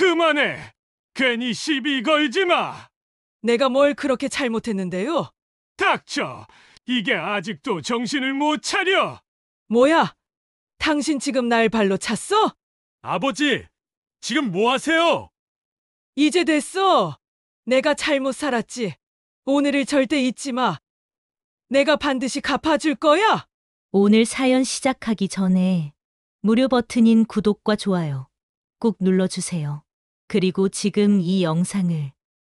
그만해! 괜히 시비 걸지 마! 내가 뭘 그렇게 잘못했는데요? 닥쳐! 이게 아직도 정신을 못 차려! 뭐야? 당신 지금 날 발로 찼어? 아버지! 지금 뭐 하세요? 이제 됐어. 내가 잘못 살았지. 오늘을 절대 잊지 마. 내가 반드시 갚아줄 거야. 오늘 사연 시작하기 전에 무료 버튼인 구독과 좋아요 꾹 눌러주세요. 그리고 지금 이 영상을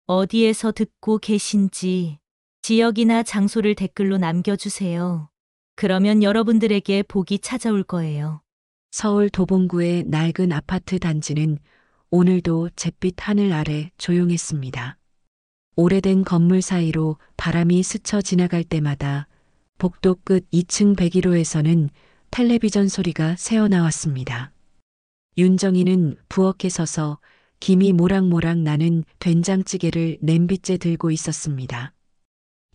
어디에서 듣고 계신지 지역이나 장소를 댓글로 남겨주세요. 그러면 여러분들에게 복이 찾아올 거예요. 서울 도봉구의 낡은 아파트 단지는 오늘도 잿빛 하늘 아래 조용했습니다. 오래된 건물 사이로 바람이 스쳐 지나갈 때마다 복도 끝 2층 101호에서는 텔레비전 소리가 새어나왔습니다. 윤정이는 부엌에 서서 김이 모락모락 나는 된장찌개를 냄비째 들고 있었습니다.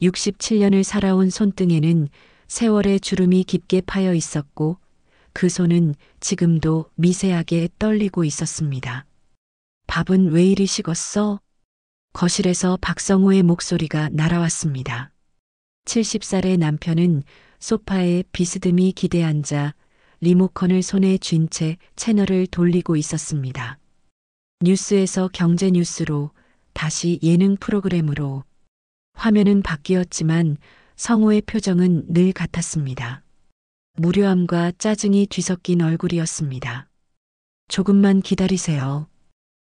67년을 살아온 손등에는 세월의 주름이 깊게 파여 있었고 그 손은 지금도 미세하게 떨리고 있었습니다. 밥은 왜 이리 식었어? 거실에서 박성호의 목소리가 날아왔습니다. 70살의 남편은 소파에 비스듬히 기대앉아 리모컨을 손에 쥔 채 채널을 돌리고 있었습니다. 뉴스에서 경제 뉴스로 다시 예능 프로그램으로 화면은 바뀌었지만 성호의 표정은 늘 같았습니다. 무료함과 짜증이 뒤섞인 얼굴이었습니다. 조금만 기다리세요.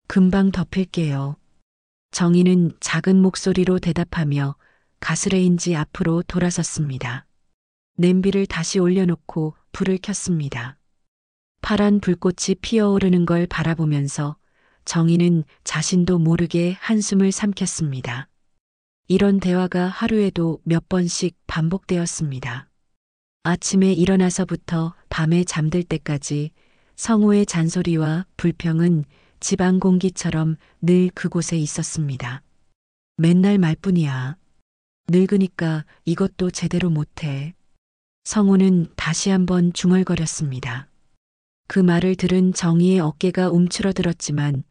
금방 덮일게요. 정희는 작은 목소리로 대답하며 가스레인지 앞으로 돌아섰습니다. 냄비를 다시 올려놓고 불을 켰습니다. 파란 불꽃이 피어오르는 걸 바라보면서 정희는 자신도 모르게 한숨을 삼켰습니다. 이런 대화가 하루에도 몇 번씩 반복되었습니다. 아침에 일어나서부터 밤에 잠들 때까지 성호의 잔소리와 불평은 집안 공기처럼 늘 그곳에 있었습니다. 맨날 말뿐이야. 늙으니까 이것도 제대로 못해. 성호는 다시 한번 중얼거렸습니다. 그 말을 들은 정희의 어깨가 움츠러들었지만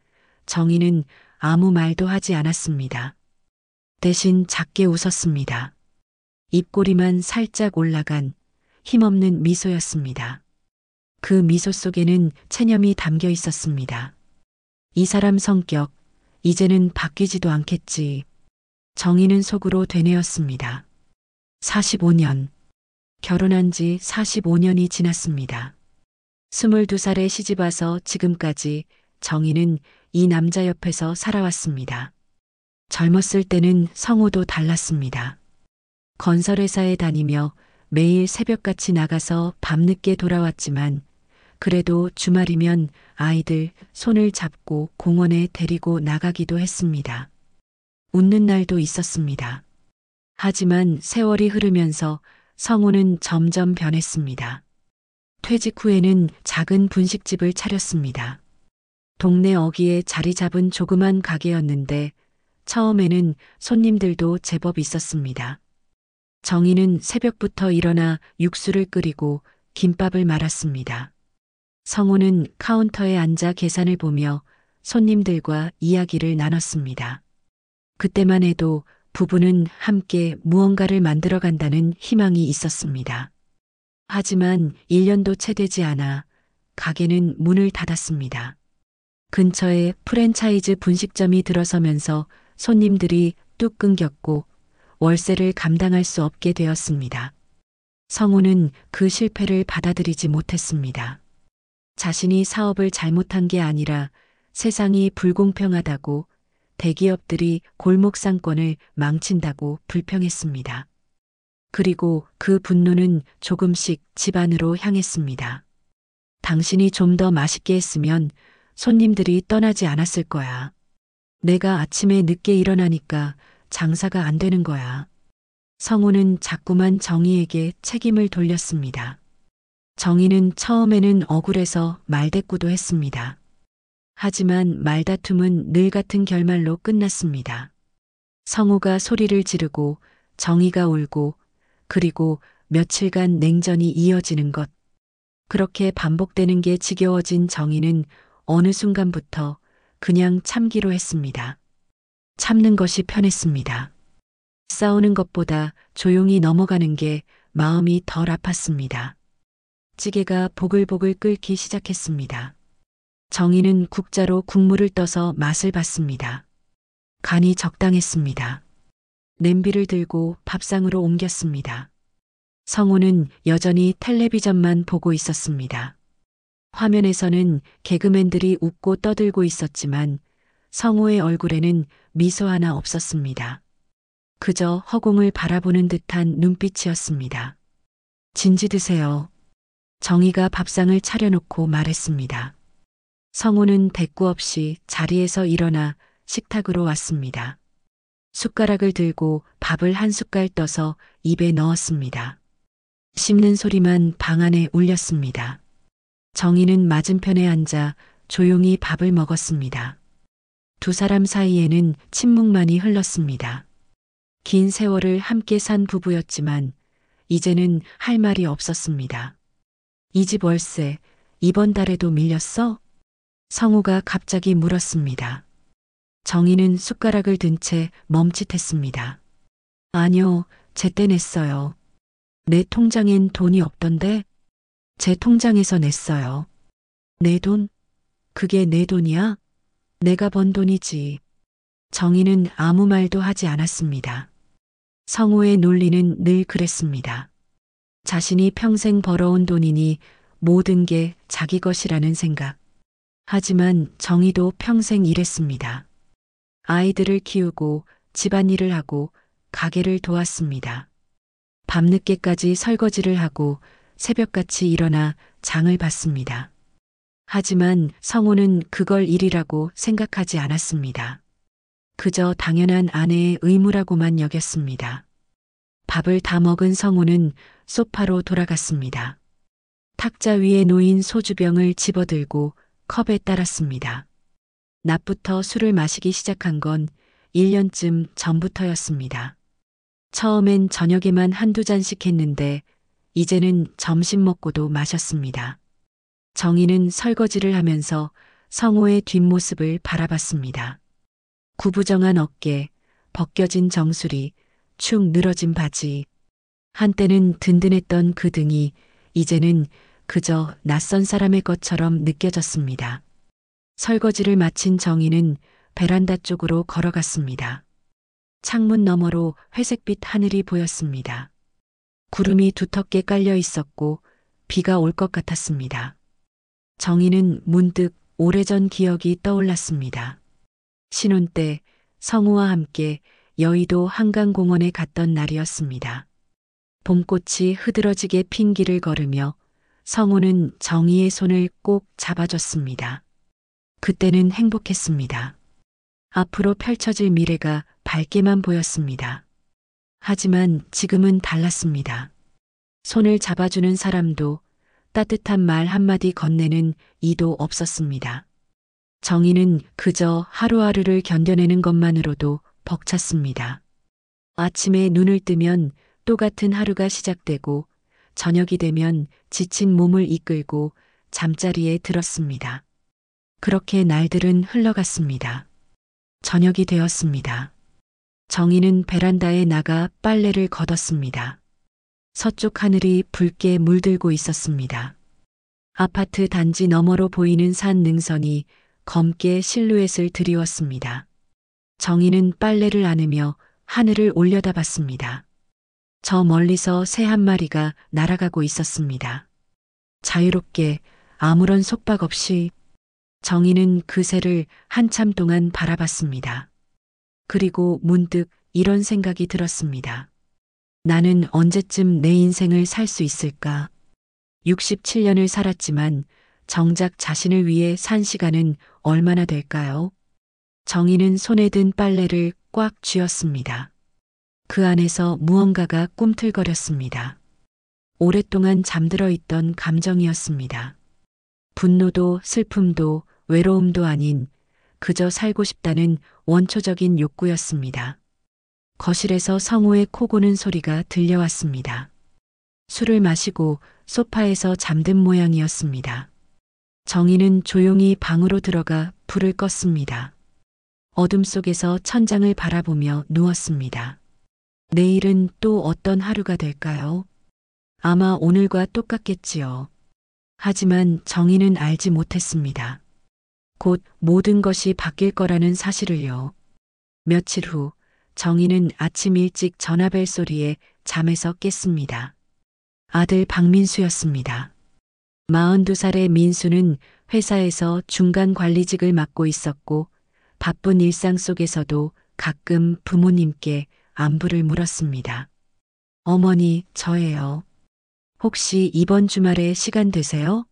정희는 아무 말도 하지 않았습니다. 대신 작게 웃었습니다. 입꼬리만 살짝 올라간 힘없는 미소였습니다. 그 미소 속에는 체념이 담겨 있었습니다. 이 사람 성격, 이제는 바뀌지도 않겠지. 정희는 속으로 되뇌었습니다. 45년. 결혼한 지 45년이 지났습니다. 22살에 시집와서 지금까지 정희는 이 남자 옆에서 살아왔습니다. 젊었을 때는 성호도 달랐습니다. 건설회사에 다니며 매일 새벽같이 나가서 밤늦게 돌아왔지만 그래도 주말이면 아이들 손을 잡고 공원에 데리고 나가기도 했습니다. 웃는 날도 있었습니다. 하지만 세월이 흐르면서 성호는 점점 변했습니다. 퇴직 후에는 작은 분식집을 차렸습니다. 동네 어귀에 자리 잡은 조그만 가게였는데 처음에는 손님들도 제법 있었습니다. 정희는 새벽부터 일어나 육수를 끓이고 김밥을 말았습니다. 성호는 카운터에 앉아 계산을 보며 손님들과 이야기를 나눴습니다. 그때만 해도 부부는 함께 무언가를 만들어간다는 희망이 있었습니다. 하지만 1년도 채 되지 않아 가게는 문을 닫았습니다. 근처에 프랜차이즈 분식점이 들어서면서 손님들이 뚝 끊겼고 월세를 감당할 수 없게 되었습니다. 성호는 그 실패를 받아들이지 못했습니다. 자신이 사업을 잘못한 게 아니라 세상이 불공평하다고 대기업들이 골목 상권을 망친다고 불평했습니다. 그리고 그 분노는 조금씩 집 안으로 향했습니다. 당신이 좀 더 맛있게 했으면 손님들이 떠나지 않았을 거야. 내가 아침에 늦게 일어나니까 장사가 안 되는 거야. 성호는 자꾸만 정희에게 책임을 돌렸습니다. 정희는 처음에는 억울해서 말대꾸도 했습니다. 하지만 말다툼은 늘 같은 결말로 끝났습니다. 성호가 소리를 지르고 정희가 울고 그리고 며칠간 냉전이 이어지는 것. 그렇게 반복되는 게 지겨워진 정희는 어느 순간부터 그냥 참기로 했습니다. 참는 것이 편했습니다. 싸우는 것보다 조용히 넘어가는 게 마음이 덜 아팠습니다. 찌개가 보글보글 끓기 시작했습니다. 정희는 국자로 국물을 떠서 맛을 봤습니다. 간이 적당했습니다. 냄비를 들고 밥상으로 옮겼습니다. 성우는 여전히 텔레비전만 보고 있었습니다. 화면에서는 개그맨들이 웃고 떠들고 있었지만 성우의 얼굴에는 미소 하나 없었습니다. 그저 허공을 바라보는 듯한 눈빛이었습니다. 진지 드세요. 정희가 밥상을 차려놓고 말했습니다. 성우는 대꾸 없이 자리에서 일어나 식탁으로 왔습니다. 숟가락을 들고 밥을 한 숟갈 떠서 입에 넣었습니다. 씹는 소리만 방 안에 울렸습니다. 정희는 맞은편에 앉아 조용히 밥을 먹었습니다. 두 사람 사이에는 침묵만이 흘렀습니다. 긴 세월을 함께 산 부부였지만 이제는 할 말이 없었습니다. 이 집 월세 이번 달에도 밀렸어? 성우가 갑자기 물었습니다. 정희는 숟가락을 든 채 멈칫했습니다. 아니요, 제때 냈어요. 내 통장엔 돈이 없던데? 제 통장에서 냈어요. 내 돈? 그게 내 돈이야? 내가 번 돈이지. 정희는 아무 말도 하지 않았습니다. 성우의 논리는 늘 그랬습니다. 자신이 평생 벌어온 돈이니 모든 게 자기 것이라는 생각. 하지만 정희도 평생 일했습니다. 아이들을 키우고 집안일을 하고 가게를 도왔습니다. 밤늦게까지 설거지를 하고 새벽같이 일어나 장을 봤습니다. 하지만 성우는 그걸 일이라고 생각하지 않았습니다. 그저 당연한 아내의 의무라고만 여겼습니다. 밥을 다 먹은 성우는 소파로 돌아갔습니다. 탁자 위에 놓인 소주병을 집어들고 컵에 따랐습니다. 낮부터 술을 마시기 시작한 건 1년쯤 전부터였습니다. 처음엔 저녁에만 한두 잔씩 했는데 이제는 점심 먹고도 마셨습니다. 정희는 설거지를 하면서 성우의 뒷모습을 바라봤습니다. 구부정한 어깨, 벗겨진 정수리, 축 늘어진 바지. 한때는 든든했던 그 등이 이제는 그저 낯선 사람의 것처럼 느껴졌습니다. 설거지를 마친 정희는 베란다 쪽으로 걸어갔습니다. 창문 너머로 회색빛 하늘이 보였습니다. 구름이 두텁게 깔려 있었고 비가 올 것 같았습니다. 정희는 문득 오래전 기억이 떠올랐습니다. 신혼 때 성우와 함께 여의도 한강공원에 갔던 날이었습니다. 봄꽃이 흐드러지게 핀 길을 걸으며 성우는 정희의 손을 꼭 잡아줬습니다. 그때는 행복했습니다. 앞으로 펼쳐질 미래가 밝게만 보였습니다. 하지만 지금은 달랐습니다. 손을 잡아주는 사람도 따뜻한 말 한마디 건네는 이도 없었습니다. 정희는 그저 하루하루를 견뎌내는 것만으로도 벅찼습니다. 아침에 눈을 뜨면 또 같은 하루가 시작되고 저녁이 되면 지친 몸을 이끌고 잠자리에 들었습니다. 그렇게 날들은 흘러갔습니다. 저녁이 되었습니다. 정희는 베란다에 나가 빨래를 걷었습니다. 서쪽 하늘이 붉게 물들고 있었습니다. 아파트 단지 너머로 보이는 산 능선이 검게 실루엣을 드리웠습니다. 정희는 빨래를 안으며 하늘을 올려다봤습니다. 저 멀리서 새 한 마리가 날아가고 있었습니다. 자유롭게 아무런 속박 없이 정희는 그 새를 한참 동안 바라봤습니다. 그리고 문득 이런 생각이 들었습니다. 나는 언제쯤 내 인생을 살 수 있을까? 67년을 살았지만 정작 자신을 위해 산 시간은 얼마나 될까요? 정희는 손에 든 빨래를 꽉 쥐었습니다. 그 안에서 무언가가 꿈틀거렸습니다. 오랫동안 잠들어 있던 감정이었습니다. 분노도 슬픔도 외로움도 아닌 그저 살고 싶다는 원초적인 욕구였습니다. 거실에서 성우의 코 고는 소리가 들려왔습니다. 술을 마시고 소파에서 잠든 모양이었습니다. 정희는 조용히 방으로 들어가 불을 껐습니다. 어둠 속에서 천장을 바라보며 누웠습니다. 내일은 또 어떤 하루가 될까요? 아마 오늘과 똑같겠지요. 하지만 정희는 알지 못했습니다. 곧 모든 것이 바뀔 거라는 사실을요. 며칠 후 정희는 아침 일찍 전화벨 소리에 잠에서 깼습니다. 아들 박민수였습니다. 42살의 민수는 회사에서 중간 관리직을 맡고 있었고 바쁜 일상 속에서도 가끔 부모님께 안부를 물었습니다. 어머니, 저예요. 혹시 이번 주말에 시간 되세요?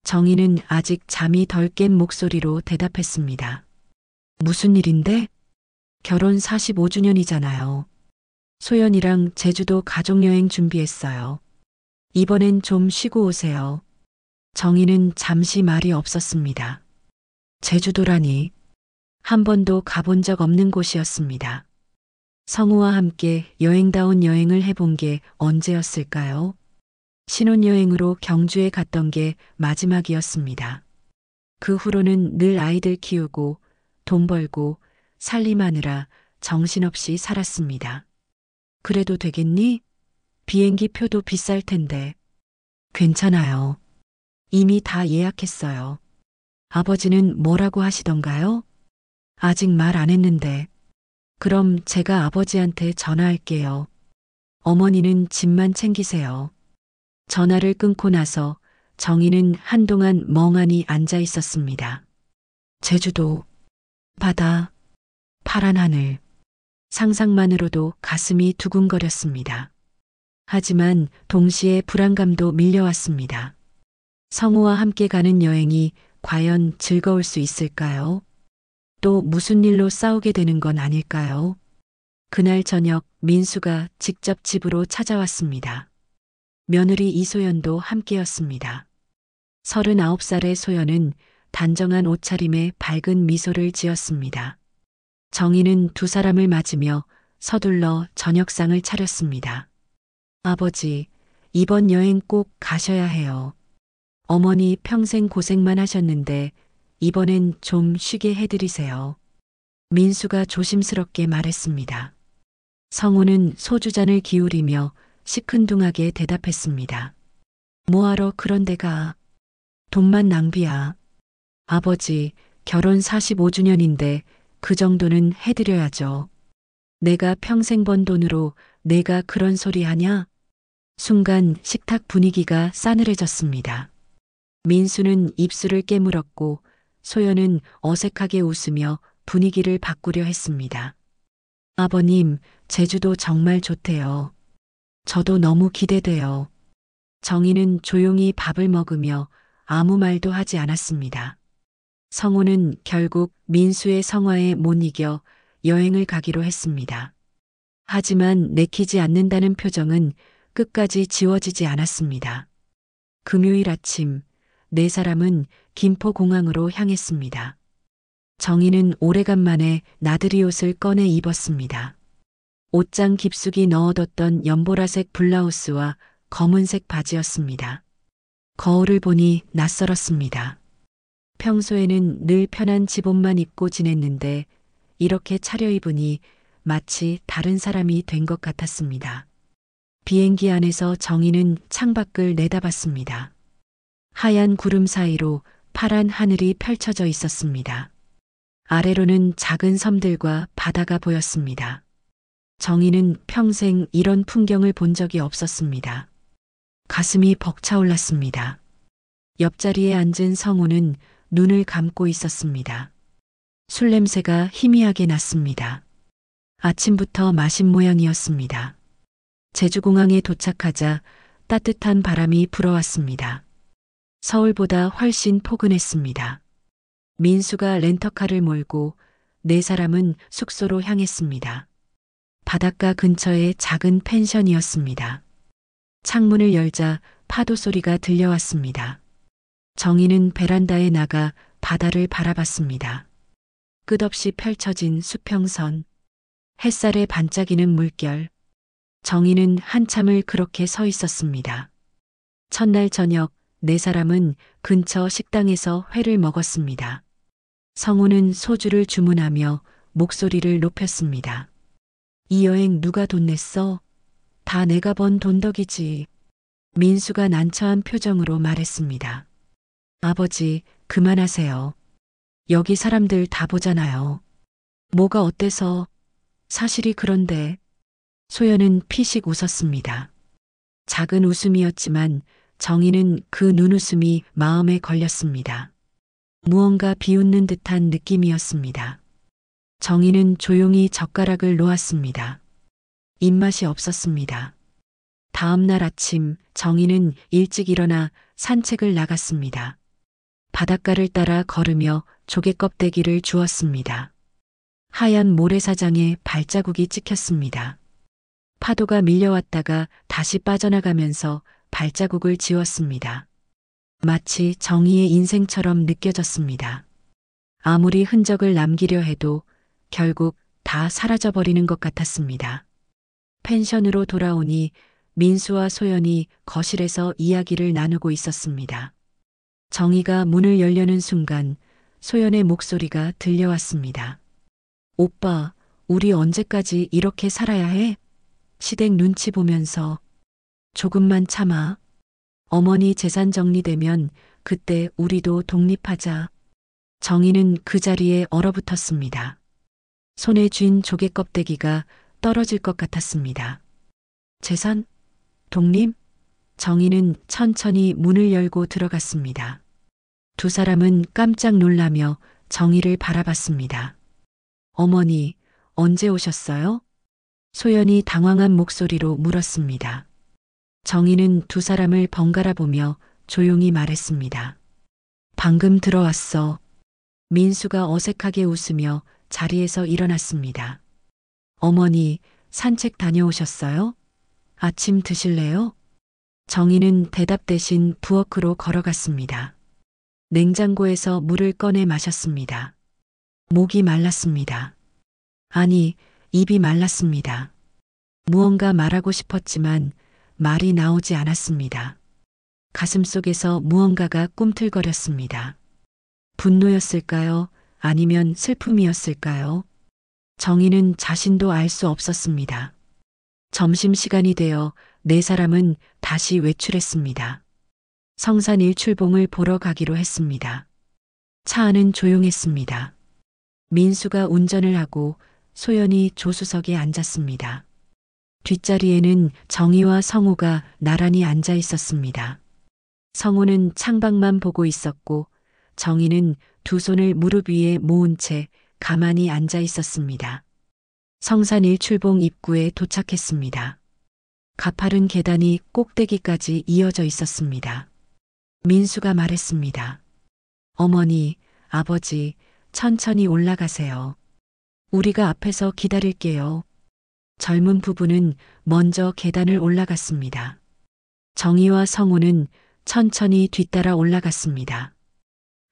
정희는 아직 잠이 덜 깬 목소리로 대답했습니다. 무슨 일인데? 결혼 45주년이잖아요. 소연이랑 제주도 가족여행 준비했어요. 이번엔 좀 쉬고 오세요. 정희는 잠시 말이 없었습니다. 제주도라니. 한 번도 가본 적 없는 곳이었습니다. 성우와 함께 여행다운 여행을 해본 게 언제였을까요? 신혼여행으로 경주에 갔던 게 마지막이었습니다. 그 후로는 늘 아이들 키우고 돈 벌고 살림하느라 정신없이 살았습니다. 그래도 되겠니? 비행기 표도 비쌀 텐데. 괜찮아요. 이미 다 예약했어요. 아버지는 뭐라고 하시던가요? 아직 말 안 했는데. 그럼 제가 아버지한테 전화할게요. 어머니는 짐만 챙기세요. 전화를 끊고 나서 정희는 한동안 멍하니 앉아 있었습니다. 제주도, 바다, 파란 하늘. 상상만으로도 가슴이 두근거렸습니다. 하지만 동시에 불안감도 밀려왔습니다. 성우와 함께 가는 여행이 과연 즐거울 수 있을까요? 또 무슨 일로 싸우게 되는 건 아닐까요? 그날 저녁 민수가 직접 집으로 찾아왔습니다. 며느리 이소연도 함께였습니다. 39살의 소연은 단정한 옷차림에 밝은 미소를 지었습니다. 정희는 두 사람을 맞으며 서둘러 저녁상을 차렸습니다. 아버지, 이번 여행 꼭 가셔야 해요. 어머니 평생 고생만 하셨는데 이번엔 좀 쉬게 해드리세요. 민수가 조심스럽게 말했습니다. 성우는 소주잔을 기울이며 시큰둥하게 대답했습니다. 뭐하러 그런 데 가? 돈만 낭비야. 아버지, 결혼 45주년인데 그 정도는 해드려야죠. 내가 평생 번 돈으로 내가 그런 소리 하냐? 순간 식탁 분위기가 싸늘해졌습니다. 민수는 입술을 깨물었고 소연은 어색하게 웃으며 분위기를 바꾸려 했습니다. 아버님, 제주도 정말 좋대요. 저도 너무 기대돼요. 정희는 조용히 밥을 먹으며 아무 말도 하지 않았습니다. 성우는 결국 민수의 성화에 못 이겨 여행을 가기로 했습니다. 하지만 내키지 않는다는 표정은 끝까지 지워지지 않았습니다. 금요일 아침, 네 사람은 김포공항으로 향했습니다. 정희는 오래간만에 나들이 옷을 꺼내 입었습니다. 옷장 깊숙이 넣어뒀던 연보라색 블라우스와 검은색 바지였습니다. 거울을 보니 낯설었습니다. 평소에는 늘 편한 집옷만 입고 지냈는데 이렇게 차려입으니 마치 다른 사람이 된 것 같았습니다. 비행기 안에서 정희는 창밖을 내다봤습니다. 하얀 구름 사이로 파란 하늘이 펼쳐져 있었습니다. 아래로는 작은 섬들과 바다가 보였습니다. 정희는 평생 이런 풍경을 본 적이 없었습니다. 가슴이 벅차올랐습니다. 옆자리에 앉은 성우는 눈을 감고 있었습니다. 술 냄새가 희미하게 났습니다. 아침부터 마신 모양이었습니다. 제주공항에 도착하자 따뜻한 바람이 불어왔습니다. 서울보다 훨씬 포근했습니다. 민수가 렌터카를 몰고 네 사람은 숙소로 향했습니다. 바닷가 근처의 작은 펜션이었습니다. 창문을 열자 파도 소리가 들려왔습니다. 정희는 베란다에 나가 바다를 바라봤습니다. 끝없이 펼쳐진 수평선, 햇살에 반짝이는 물결. 정희는 한참을 그렇게 서 있었습니다. 첫날 저녁 네 사람은 근처 식당에서 회를 먹었습니다. 성우는 소주를 주문하며 목소리를 높였습니다. 이 여행 누가 돈 냈어? 다 내가 번 돈덕이지. 민수가 난처한 표정으로 말했습니다. 아버지, 그만하세요. 여기 사람들 다 보잖아요. 뭐가 어때서? 사실이 그런데. 소연은 피식 웃었습니다. 작은 웃음이었지만 정희는 그 눈웃음이 마음에 걸렸습니다. 무언가 비웃는 듯한 느낌이었습니다. 정희는 조용히 젓가락을 놓았습니다. 입맛이 없었습니다. 다음 날 아침 정희는 일찍 일어나 산책을 나갔습니다. 바닷가를 따라 걸으며 조개 껍데기를 주웠습니다. 하얀 모래사장에 발자국이 찍혔습니다. 파도가 밀려왔다가 다시 빠져나가면서 발자국을 지웠습니다. 마치 정희의 인생처럼 느껴졌습니다. 아무리 흔적을 남기려 해도 결국 다 사라져버리는 것 같았습니다. 펜션으로 돌아오니 민수와 소연이 거실에서 이야기를 나누고 있었습니다. 정희가 문을 열려는 순간 소연의 목소리가 들려왔습니다. 오빠, 우리 언제까지 이렇게 살아야 해? 시댁 눈치 보면서. 조금만 참아. 어머니 재산 정리되면 그때 우리도 독립하자. 정희는 그 자리에 얼어붙었습니다. 손에 쥔 조개 껍데기가 떨어질 것 같았습니다. 재산? 독립? 정희는 천천히 문을 열고 들어갔습니다. 두 사람은 깜짝 놀라며 정희를 바라봤습니다. 어머니, 언제 오셨어요? 소연이 당황한 목소리로 물었습니다. 정희는 두 사람을 번갈아 보며 조용히 말했습니다. 방금 들어왔어. 민수가 어색하게 웃으며 자리에서 일어났습니다. 어머니, 산책 다녀오셨어요? 아침 드실래요? 정희는 대답 대신 부엌으로 걸어갔습니다. 냉장고에서 물을 꺼내 마셨습니다. 목이 말랐습니다. 아니, 입이 말랐습니다. 무언가 말하고 싶었지만 말이 나오지 않았습니다. 가슴속에서 무언가가 꿈틀거렸습니다. 분노였을까요? 아니면 슬픔이었을까요? 정희는 자신도 알 수 없었습니다. 점심시간이 되어 네 사람은 다시 외출했습니다. 성산 일출봉을 보러 가기로 했습니다. 차 안은 조용했습니다. 민수가 운전을 하고 소연이 조수석에 앉았습니다. 뒷자리에는 정희와 성우가 나란히 앉아 있었습니다. 성우는 창밖만 보고 있었고 정희는 두 손을 무릎 위에 모은 채 가만히 앉아 있었습니다. 성산 일출봉 입구에 도착했습니다. 가파른 계단이 꼭대기까지 이어져 있었습니다. 민수가 말했습니다. 어머니, 아버지, 천천히 올라가세요. 우리가 앞에서 기다릴게요. 젊은 부부는 먼저 계단을 올라갔습니다. 정희와 성우는 천천히 뒤따라 올라갔습니다.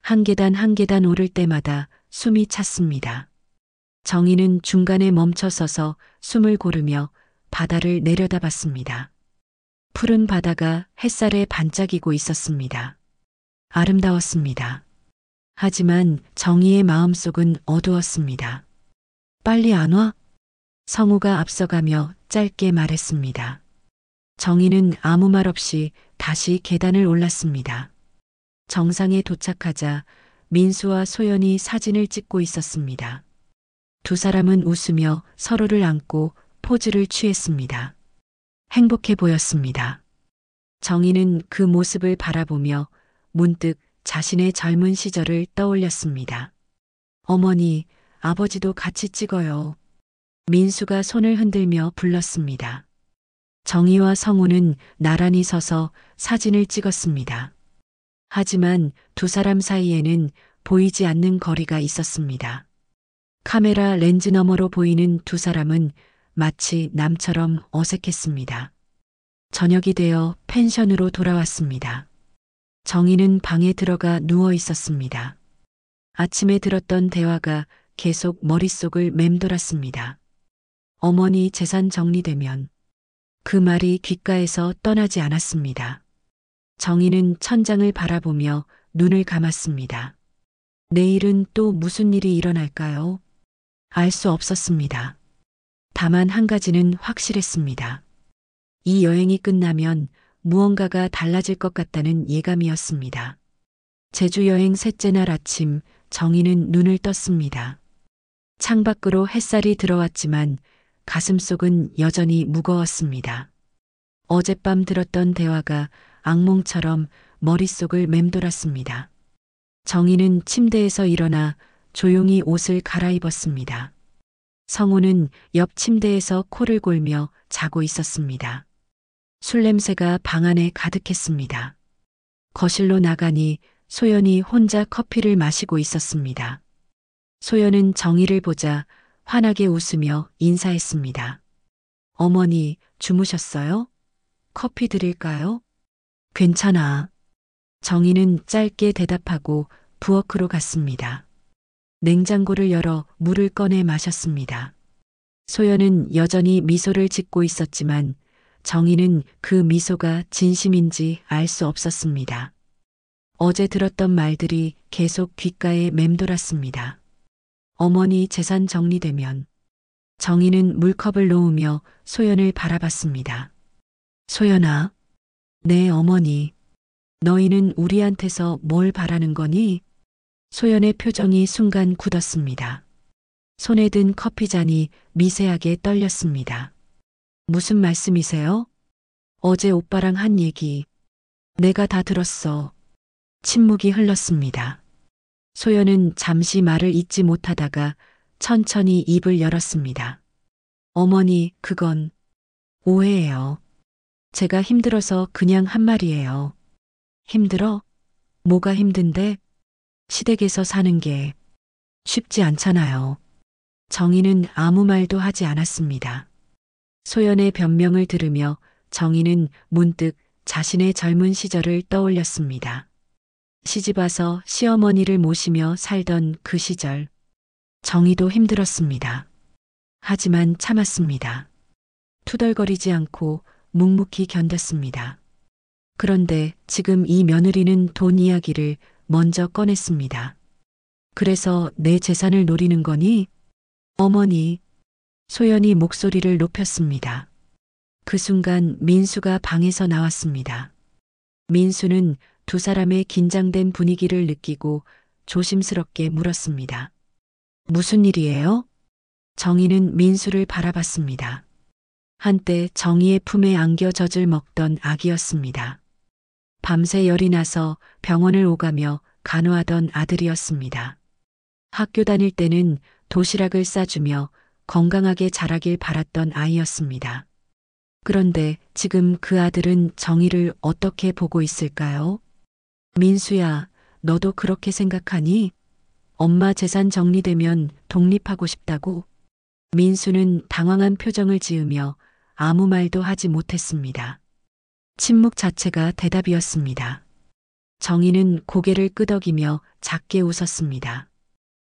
한 계단 한 계단 오를 때마다 숨이 찼습니다. 정희는 중간에 멈춰서서 숨을 고르며 바다를 내려다봤습니다. 푸른 바다가 햇살에 반짝이고 있었습니다. 아름다웠습니다. 하지만 정희의 마음속은 어두웠습니다. 빨리 안 와? 성우가 앞서가며 짧게 말했습니다. 정희는 아무 말 없이 다시 계단을 올랐습니다. 정상에 도착하자 민수와 소연이 사진을 찍고 있었습니다. 두 사람은 웃으며 서로를 안고 포즈를 취했습니다. 행복해 보였습니다. 정희는 그 모습을 바라보며 문득 자신의 젊은 시절을 떠올렸습니다. 어머니, 아버지도 같이 찍어요. 민수가 손을 흔들며 불렀습니다. 정희와 성우는 나란히 서서 사진을 찍었습니다. 하지만 두 사람 사이에는 보이지 않는 거리가 있었습니다. 카메라 렌즈 너머로 보이는 두 사람은 마치 남처럼 어색했습니다. 저녁이 되어 펜션으로 돌아왔습니다. 정희는 방에 들어가 누워 있었습니다. 아침에 들었던 대화가 계속 머릿속을 맴돌았습니다. 어머니 재산 정리되면. 그 말이 귓가에서 떠나지 않았습니다. 정희는 천장을 바라보며 눈을 감았습니다. 내일은 또 무슨 일이 일어날까요? 알 수 없었습니다. 다만 한 가지는 확실했습니다. 이 여행이 끝나면 무언가가 달라질 것 같다는 예감이었습니다. 제주 여행 셋째 날 아침 정희는 눈을 떴습니다. 창밖으로 햇살이 들어왔지만 가슴속은 여전히 무거웠습니다. 어젯밤 들었던 대화가 악몽처럼 머릿속을 맴돌았습니다. 정희는 침대에서 일어나 조용히 옷을 갈아입었습니다. 성우는 옆 침대에서 코를 골며 자고 있었습니다. 술 냄새가 방 안에 가득했습니다. 거실로 나가니 소연이 혼자 커피를 마시고 있었습니다. 소연은 정희를 보자 환하게 웃으며 인사했습니다. 어머니, 주무셨어요? 커피 드릴까요? 괜찮아. 정희는 짧게 대답하고 부엌으로 갔습니다. 냉장고를 열어 물을 꺼내 마셨습니다. 소연은 여전히 미소를 짓고 있었지만 정희는 그 미소가 진심인지 알 수 없었습니다. 어제 들었던 말들이 계속 귓가에 맴돌았습니다. 어머니 재산 정리되면. 정희는 물컵을 놓으며 소연을 바라봤습니다. 소연아, 네 어머니. 너희는 우리한테서 뭘 바라는 거니? 소연의 표정이 순간 굳었습니다. 손에 든 커피잔이 미세하게 떨렸습니다. 무슨 말씀이세요? 어제 오빠랑 한 얘기. 내가 다 들었어. 침묵이 흘렀습니다. 소연은 잠시 말을 잇지 못하다가 천천히 입을 열었습니다. 어머니, 그건 오해예요. 제가 힘들어서 그냥 한 말이에요. 힘들어? 뭐가 힘든데? 시댁에서 사는 게 쉽지 않잖아요. 정희는 아무 말도 하지 않았습니다. 소연의 변명을 들으며 정희는 문득 자신의 젊은 시절을 떠올렸습니다. 시집와서 시어머니를 모시며 살던 그 시절. 정희도 힘들었습니다. 하지만 참았습니다. 투덜거리지 않고 묵묵히 견뎠습니다. 그런데 지금 이 며느리는 돈 이야기를 먼저 꺼냈습니다. 그래서 내 재산을 노리는 거니? 어머니. 소연이 목소리를 높였습니다. 그 순간 민수가 방에서 나왔습니다. 민수는 두 사람의 긴장된 분위기를 느끼고 조심스럽게 물었습니다. 무슨 일이에요? 정희는 민수를 바라봤습니다. 한때 정희의 품에 안겨 젖을 먹던 아기였습니다. 밤새 열이 나서 병원을 오가며 간호하던 아들이었습니다. 학교 다닐 때는 도시락을 싸주며 건강하게 자라길 바랐던 아이였습니다. 그런데 지금 그 아들은 정희를 어떻게 보고 있을까요? 민수야, 너도 그렇게 생각하니? 엄마 재산 정리되면 독립하고 싶다고? 민수는 당황한 표정을 지으며 아무 말도 하지 못했습니다. 침묵 자체가 대답이었습니다. 정희는 고개를 끄덕이며 작게 웃었습니다.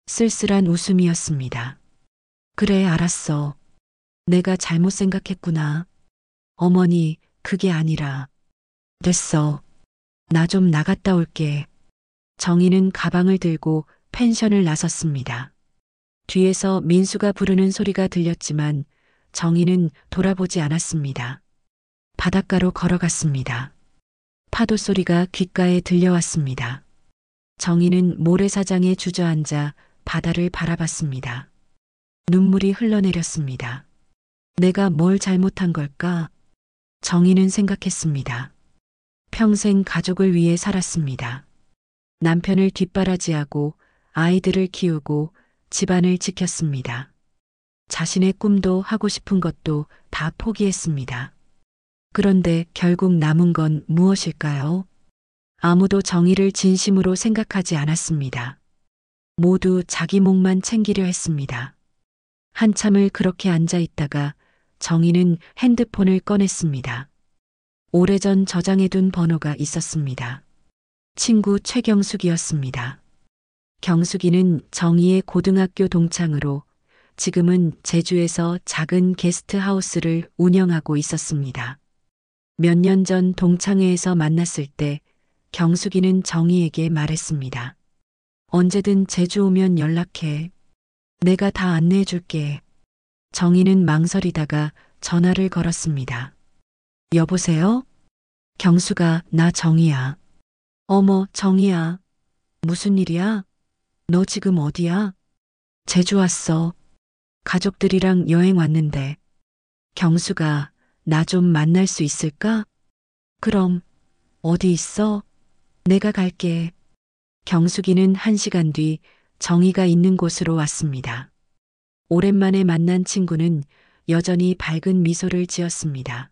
쓸쓸한 웃음이었습니다. 그래, 알았어. 내가 잘못 생각했구나. 어머니, 그게 아니라. 됐어. 나 좀 나갔다 올게. 정희는 가방을 들고 펜션을 나섰습니다. 뒤에서 민수가 부르는 소리가 들렸지만 정희는 돌아보지 않았습니다. 바닷가로 걸어갔습니다. 파도 소리가 귓가에 들려왔습니다. 정희는 모래사장에 주저앉아 바다를 바라봤습니다. 눈물이 흘러내렸습니다. 내가 뭘 잘못한 걸까? 정희는 생각했습니다. 평생 가족을 위해 살았습니다. 남편을 뒷바라지하고 아이들을 키우고 집안을 지켰습니다. 자신의 꿈도 하고 싶은 것도 다 포기했습니다. 그런데 결국 남은 건 무엇일까요? 아무도 정의를 진심으로 생각하지 않았습니다. 모두 자기 목만 챙기려 했습니다. 한참을 그렇게 앉아 있다가 정희는 핸드폰을 꺼냈습니다. 오래전 저장해둔 번호가 있었습니다. 친구 최경숙이었습니다. 경숙이는 정희의 고등학교 동창으로 지금은 제주에서 작은 게스트하우스를 운영하고 있었습니다. 몇 년 전 동창회에서 만났을 때 경숙이는 정희에게 말했습니다. 언제든 제주 오면 연락해. 내가 다 안내해 줄게. 정희는 망설이다가 전화를 걸었습니다. 여보세요? 경수가 나 정희야. 어머, 정희야. 무슨 일이야? 너 지금 어디야? 제주 왔어. 가족들이랑 여행 왔는데. 경수가 나 좀 만날 수 있을까? 그럼 어디 있어? 내가 갈게. 경숙이는 1시간 뒤 정희가 있는 곳으로 왔습니다. 오랜만에 만난 친구는 여전히 밝은 미소를 지었습니다.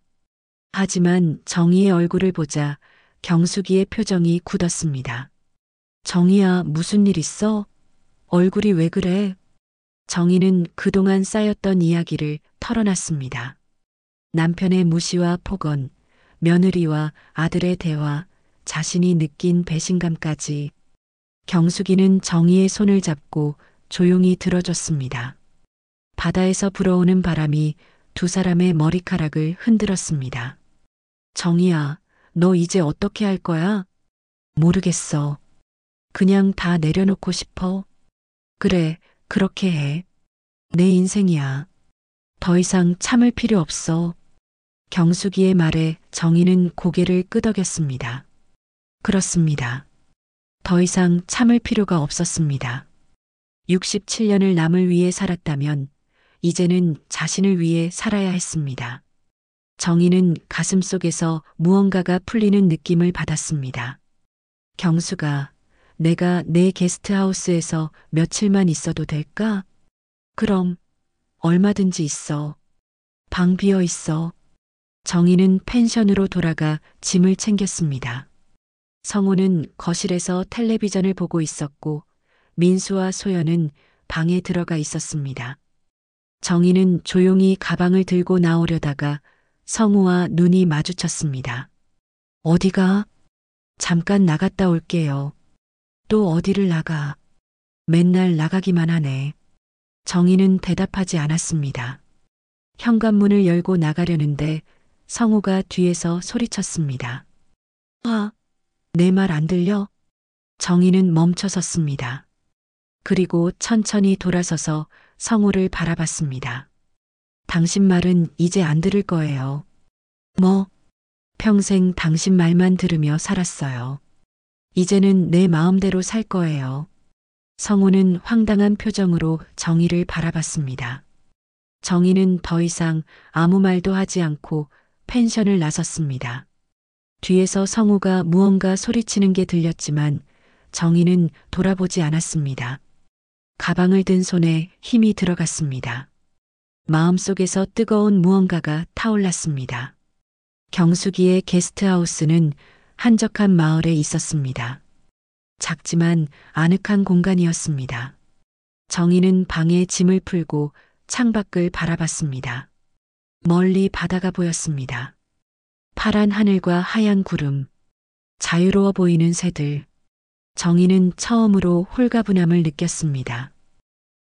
하지만 정희의 얼굴을 보자 경숙이의 표정이 굳었습니다. 정희야, 무슨 일 있어? 얼굴이 왜 그래? 정희는 그동안 쌓였던 이야기를 털어놨습니다. 남편의 무시와 폭언, 며느리와 아들의 대화, 자신이 느낀 배신감까지. 경숙이는 정희의 손을 잡고 조용히 들어줬습니다. 바다에서 불어오는 바람이 두 사람의 머리카락을 흔들었습니다. 정희야, 너 이제 어떻게 할 거야? 모르겠어. 그냥 다 내려놓고 싶어. 그래, 그렇게 해. 내 인생이야. 더 이상 참을 필요 없어. 경숙이의 말에 정희는 고개를 끄덕였습니다. 그렇습니다. 더 이상 참을 필요가 없었습니다. 67년을 남을 위해 살았다면 이제는 자신을 위해 살아야 했습니다. 정희는 가슴속에서 무언가가 풀리는 느낌을 받았습니다. 경수가 내가 내 게스트하우스에서 며칠만 있어도 될까? 그럼 얼마든지 있어. 방 비어 있어. 정희는 펜션으로 돌아가 짐을 챙겼습니다. 성우는 거실에서 텔레비전을 보고 있었고 민수와 소연은 방에 들어가 있었습니다. 정희는 조용히 가방을 들고 나오려다가 성우와 눈이 마주쳤습니다. 어디가? 잠깐 나갔다 올게요. 또 어디를 나가? 맨날 나가기만 하네. 정희는 대답하지 않았습니다. 현관문을 열고 나가려는데 성우가 뒤에서 소리쳤습니다. 아, 내 말 안 들려? 정희는 멈춰섰습니다. 그리고 천천히 돌아서서 성우를 바라봤습니다. 당신 말은 이제 안 들을 거예요. 뭐? 평생 당신 말만 들으며 살았어요. 이제는 내 마음대로 살 거예요. 성우는 황당한 표정으로 정희를 바라봤습니다. 정희는 더 이상 아무 말도 하지 않고 펜션을 나섰습니다. 뒤에서 성우가 무언가 소리치는 게 들렸지만 정희는 돌아보지 않았습니다. 가방을 든 손에 힘이 들어갔습니다. 마음속에서 뜨거운 무언가가 타올랐습니다. 경숙이의 게스트하우스는 한적한 마을에 있었습니다. 작지만 아늑한 공간이었습니다. 정희는 방에 짐을 풀고 창밖을 바라봤습니다. 멀리 바다가 보였습니다. 파란 하늘과 하얀 구름, 자유로워 보이는 새들. 정희는 처음으로 홀가분함을 느꼈습니다.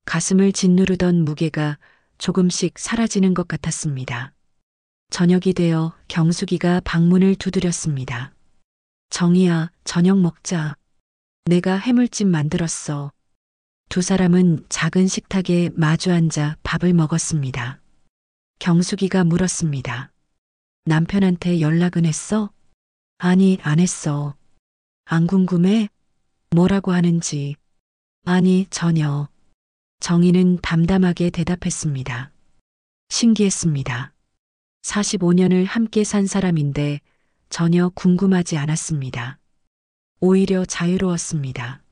가슴을 짓누르던 무게가 조금씩 사라지는 것 같았습니다. 저녁이 되어 경숙이가 방문을 두드렸습니다. 정희야, 저녁 먹자. 내가 해물찜 만들었어. 두 사람은 작은 식탁에 마주 앉아 밥을 먹었습니다. 경숙이가 물었습니다. 남편한테 연락은 했어? 아니, 안 했어. 안 궁금해? 뭐라고 하는지. 아니, 전혀. 정희는 담담하게 대답했습니다. 신기했습니다. 45년을 함께 산 사람인데 전혀 궁금하지 않았습니다. 오히려 자유로웠습니다.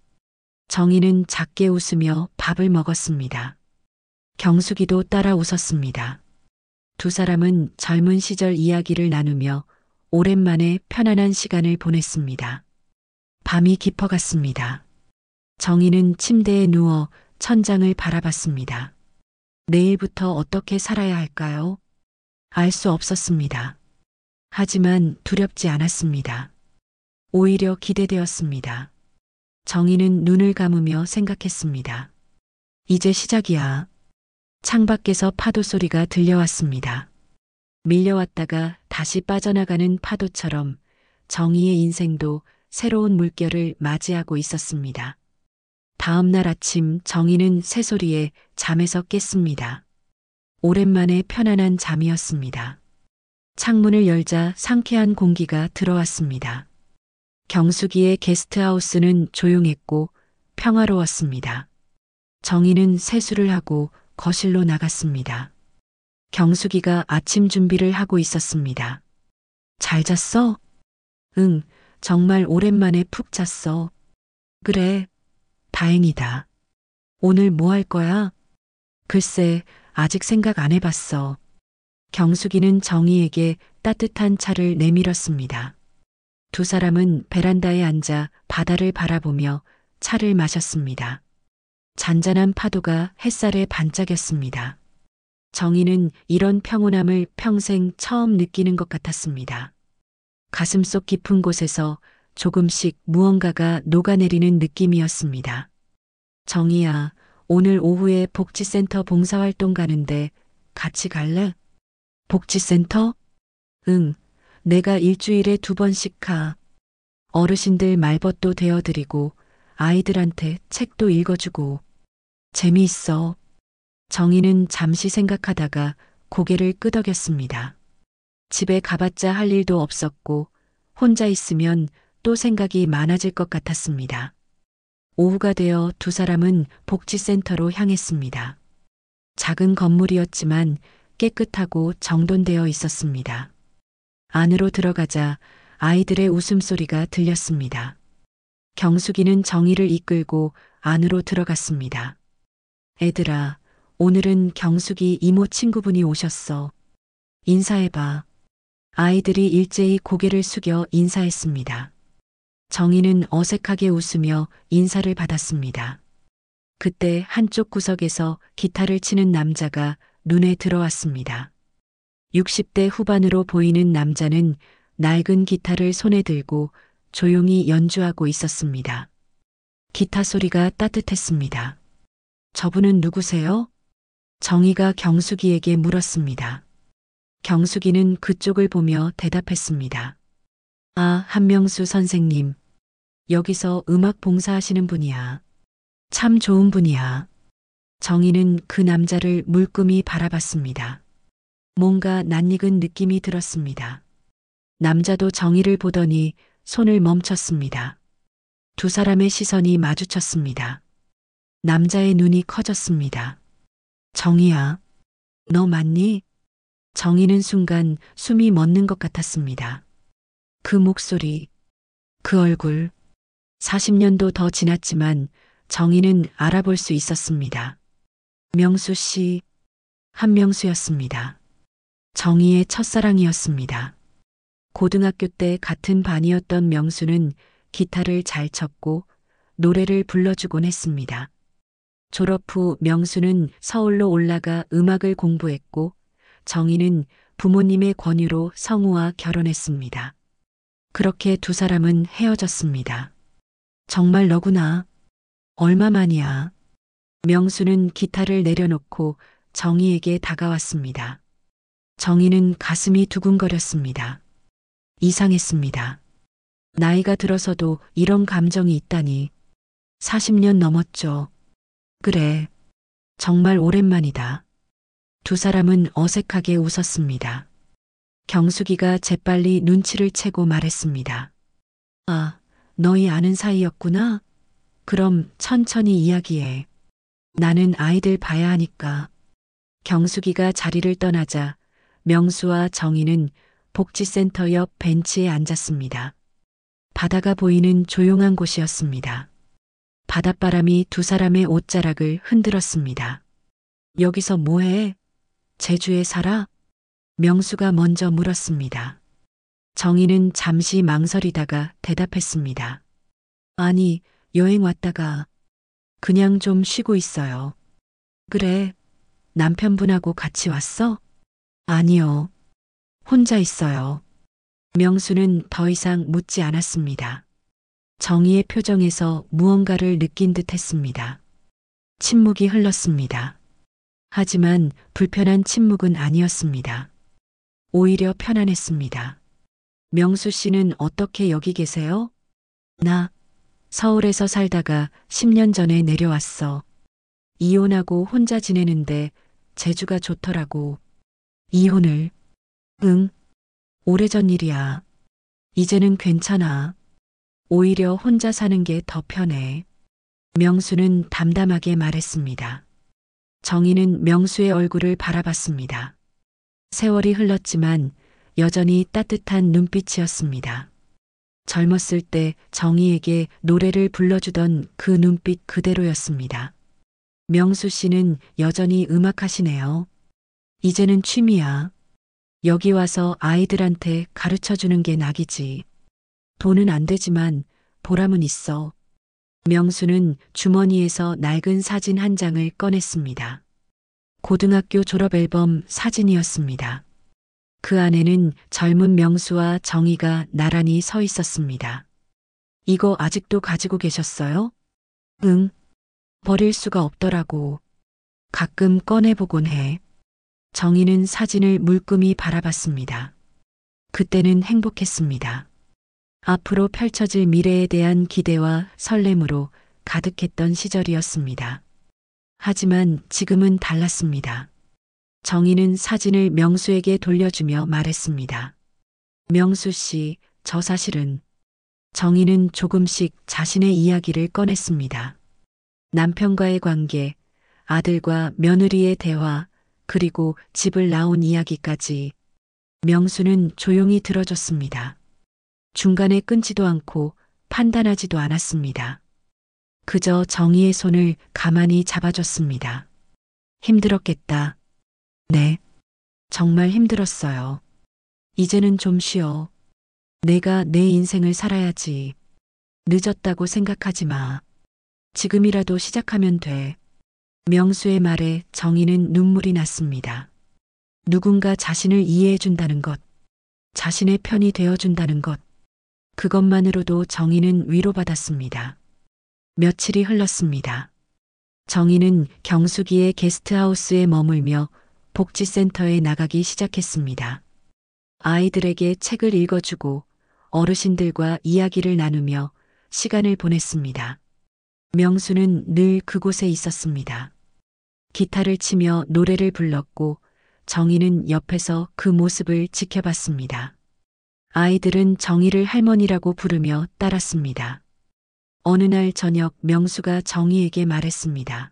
정희는 작게 웃으며 밥을 먹었습니다. 경숙이도 따라 웃었습니다. 두 사람은 젊은 시절 이야기를 나누며 오랜만에 편안한 시간을 보냈습니다. 밤이 깊어갔습니다. 정희는 침대에 누워 천장을 바라봤습니다. 내일부터 어떻게 살아야 할까요? 알 수 없었습니다. 하지만 두렵지 않았습니다. 오히려 기대되었습니다. 정희는 눈을 감으며 생각했습니다. 이제 시작이야. 창밖에서 파도 소리가 들려왔습니다. 밀려왔다가 다시 빠져나가는 파도처럼 정희의 인생도 새로운 물결을 맞이하고 있었습니다. 다음 날 아침 정희는 새소리에 잠에서 깼습니다. 오랜만에 편안한 잠이었습니다. 창문을 열자 상쾌한 공기가 들어왔습니다. 경숙이의 게스트하우스는 조용했고 평화로웠습니다. 정희는 세수를 하고 거실로 나갔습니다. 경숙이가 아침 준비를 하고 있었습니다. 잘 잤어? 응, 정말 오랜만에 푹 잤어. 그래, 다행이다. 오늘 뭐 할 거야? 글쎄, 아직 생각 안 해봤어. 경숙이는 정희에게 따뜻한 차를 내밀었습니다. 두 사람은 베란다에 앉아 바다를 바라보며 차를 마셨습니다. 잔잔한 파도가 햇살에 반짝였습니다. 정희는 이런 평온함을 평생 처음 느끼는 것 같았습니다. 가슴속 깊은 곳에서 조금씩 무언가가 녹아내리는 느낌이었습니다. 정희야, 오늘 오후에 복지센터 봉사활동 가는데 같이 갈래? 복지센터? 응, 내가 일주일에 2번씩 가. 어르신들 말벗도 되어드리고 아이들한테 책도 읽어주고. 재미있어. 정희는 잠시 생각하다가 고개를 끄덕였습니다. 집에 가봤자 할 일도 없었고 혼자 있으면 또 생각이 많아질 것 같았습니다. 오후가 되어 두 사람은 복지센터로 향했습니다. 작은 건물이었지만 깨끗하고 정돈되어 있었습니다. 안으로 들어가자 아이들의 웃음소리가 들렸습니다. 경숙이는 정희를 이끌고 안으로 들어갔습니다. 애들아, 오늘은 경숙이 이모 친구분이 오셨어. 인사해봐. 아이들이 일제히 고개를 숙여 인사했습니다. 정희는 어색하게 웃으며 인사를 받았습니다. 그때 한쪽 구석에서 기타를 치는 남자가 눈에 들어왔습니다. 60대 후반으로 보이는 남자는 낡은 기타를 손에 들고 조용히 연주하고 있었습니다. 기타 소리가 따뜻했습니다. 저분은 누구세요? 정희가 경숙이에게 물었습니다. 경숙이는 그쪽을 보며 대답했습니다. 아, 한명수 선생님. 여기서 음악 봉사하시는 분이야. 참 좋은 분이야. 정희는 그 남자를 물끄미 바라봤습니다. 뭔가 낯익은 느낌이 들었습니다. 남자도 정희를 보더니 손을 멈췄습니다. 두 사람의 시선이 마주쳤습니다. 남자의 눈이 커졌습니다. 정희야, 너 맞니? 정희는 순간 숨이 멎는 것 같았습니다. 그 목소리, 그 얼굴, 40년도 더 지났지만 정희는 알아볼 수 있었습니다. 명수 씨, 한명수였습니다. 정희의 첫사랑이었습니다. 고등학교 때 같은 반이었던 명수는 기타를 잘 쳤고 노래를 불러주곤 했습니다. 졸업 후 명수는 서울로 올라가 음악을 공부했고 정희는 부모님의 권유로 성우와 결혼했습니다. 그렇게 두 사람은 헤어졌습니다. 정말 너구나. 얼마만이야. 명수는 기타를 내려놓고 정희에게 다가왔습니다. 정희는 가슴이 두근거렸습니다. 이상했습니다. 나이가 들어서도 이런 감정이 있다니. 40년 넘었죠. 그래. 정말 오랜만이다. 두 사람은 어색하게 웃었습니다. 경숙이가 재빨리 눈치를 채고 말했습니다. 아, 너희 아는 사이였구나? 그럼 천천히 이야기해. 나는 아이들 봐야 하니까. 경숙이가 자리를 떠나자 명수와 정희는 복지센터 옆 벤치에 앉았습니다. 바다가 보이는 조용한 곳이었습니다. 바닷바람이 두 사람의 옷자락을 흔들었습니다. 여기서 뭐해? 제주에 살아? 명수가 먼저 물었습니다. 정희는 잠시 망설이다가 대답했습니다. 아니, 여행 왔다가 그냥 좀 쉬고 있어요. 그래, 남편분하고 같이 왔어? 아니요. 혼자 있어요. 명수는 더 이상 묻지 않았습니다. 정희의 표정에서 무언가를 느낀 듯 했습니다. 침묵이 흘렀습니다. 하지만 불편한 침묵은 아니었습니다. 오히려 편안했습니다. 명수 씨는 어떻게 여기 계세요? 서울에서 살다가 10년 전에 내려왔어. 이혼하고 혼자 지내는데 제주가 좋더라고. 이혼을? 응. 오래전 일이야. 이제는 괜찮아. 오히려 혼자 사는 게 더 편해. 명수는 담담하게 말했습니다. 정희는 명수의 얼굴을 바라봤습니다. 세월이 흘렀지만 여전히 따뜻한 눈빛이었습니다. 젊었을 때 정희에게 노래를 불러주던 그 눈빛 그대로였습니다. 명수 씨는 여전히 음악하시네요. 이제는 취미야. 여기 와서 아이들한테 가르쳐 주는 게 낙이지. 돈은 안 되지만 보람은 있어. 명수는 주머니에서 낡은 사진 한 장을 꺼냈습니다. 고등학교 졸업 앨범 사진이었습니다. 그 안에는 젊은 명수와 정희가 나란히 서 있었습니다. 이거 아직도 가지고 계셨어요? 응. 버릴 수가 없더라고. 가끔 꺼내보곤 해. 정희는 사진을 물끄미 바라봤습니다. 그때는 행복했습니다. 앞으로 펼쳐질 미래에 대한 기대와 설렘으로 가득했던 시절이었습니다. 하지만 지금은 달랐습니다. 정희는 사진을 명수에게 돌려주며 말했습니다. 명수 씨, 저 사실은. 정희는 조금씩 자신의 이야기를 꺼냈습니다. 남편과의 관계, 아들과 며느리의 대화, 그리고 집을 나온 이야기까지. 명수는 조용히 들어줬습니다. 중간에 끊지도 않고 판단하지도 않았습니다. 그저 정희의 손을 가만히 잡아줬습니다. 힘들었겠다. 네. 정말 힘들었어요. 이제는 좀 쉬어. 내가 내 인생을 살아야지. 늦었다고 생각하지 마. 지금이라도 시작하면 돼. 명수의 말에 정희는 눈물이 났습니다. 누군가 자신을 이해해준다는 것, 자신의 편이 되어준다는 것, 그것만으로도 정희는 위로받았습니다. 며칠이 흘렀습니다. 정희는 경수기의 게스트하우스에 머물며 복지센터에 나가기 시작했습니다. 아이들에게 책을 읽어주고 어르신들과 이야기를 나누며 시간을 보냈습니다. 명수는 늘 그곳에 있었습니다. 기타를 치며 노래를 불렀고 정희는 옆에서 그 모습을 지켜봤습니다. 아이들은 정희를 할머니라고 부르며 따랐습니다. 어느 날 저녁 명수가 정희에게 말했습니다.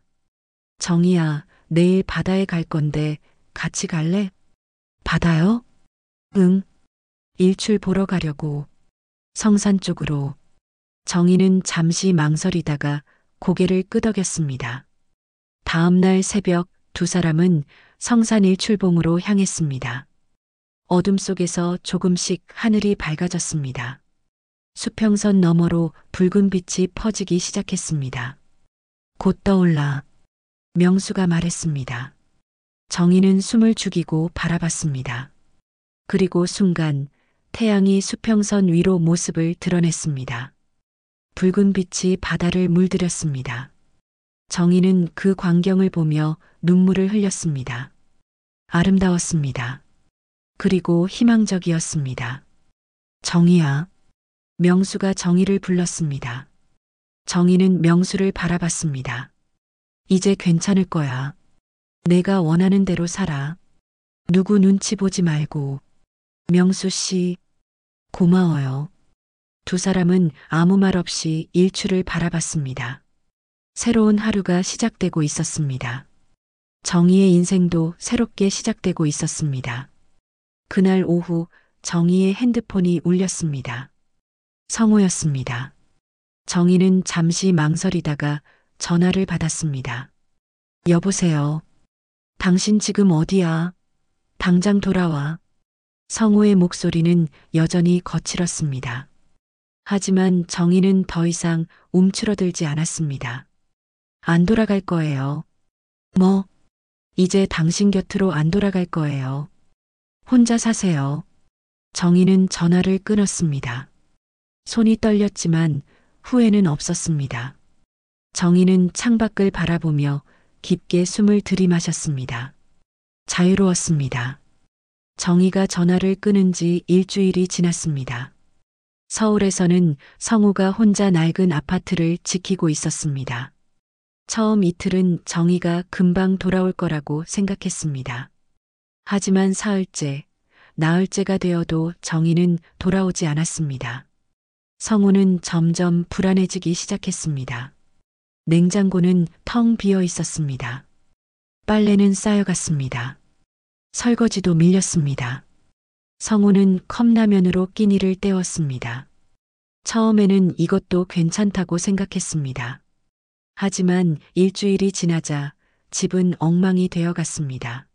정희야, 내일 바다에 갈 건데 같이 갈래? 바다요? 응. 일출 보러 가려고. 성산 쪽으로. 정희는 잠시 망설이다가 고개를 끄덕였습니다. 다음 날 새벽 두 사람은 성산 일출봉으로 향했습니다. 어둠 속에서 조금씩 하늘이 밝아졌습니다. 수평선 너머로 붉은 빛이 퍼지기 시작했습니다. 곧 떠올라. 명수가 말했습니다. 정희는 숨을 죽이고 바라봤습니다. 그리고 순간 태양이 수평선 위로 모습을 드러냈습니다. 붉은 빛이 바다를 물들였습니다. 정희는 그 광경을 보며 눈물을 흘렸습니다. 아름다웠습니다. 그리고 희망적이었습니다. 정희야. 명수가 정희를 불렀습니다. 정희는 명수를 바라봤습니다. 이제 괜찮을 거야. 내가 원하는 대로 살아. 누구 눈치 보지 말고. 명수 씨, 고마워요. 두 사람은 아무 말 없이 일출을 바라봤습니다. 새로운 하루가 시작되고 있었습니다. 정희의 인생도 새롭게 시작되고 있었습니다. 그날 오후 정희의 핸드폰이 울렸습니다. 성호였습니다. 정희는 잠시 망설이다가 전화를 받았습니다. 여보세요. 당신 지금 어디야? 당장 돌아와. 성호의 목소리는 여전히 거칠었습니다. 하지만 정희는 더 이상 움츠러들지 않았습니다. 안 돌아갈 거예요. 뭐? 이제 당신 곁으로 안 돌아갈 거예요. 혼자 사세요. 정희는 전화를 끊었습니다. 손이 떨렸지만 후회는 없었습니다. 정희는 창밖을 바라보며 깊게 숨을 들이마셨습니다. 자유로웠습니다. 정희가 전화를 끊은 지 일주일이 지났습니다. 서울에서는 성우가 혼자 낡은 아파트를 지키고 있었습니다. 처음 이틀은 정희가 금방 돌아올 거라고 생각했습니다. 하지만 사흘째, 나흘째가 되어도 정희는 돌아오지 않았습니다. 성우는 점점 불안해지기 시작했습니다. 냉장고는 텅 비어 있었습니다. 빨래는 쌓여갔습니다. 설거지도 밀렸습니다. 성우는 컵라면으로 끼니를 때웠습니다. 처음에는 이것도 괜찮다고 생각했습니다. 하지만 일주일이 지나자 집은 엉망이 되어 갔습니다.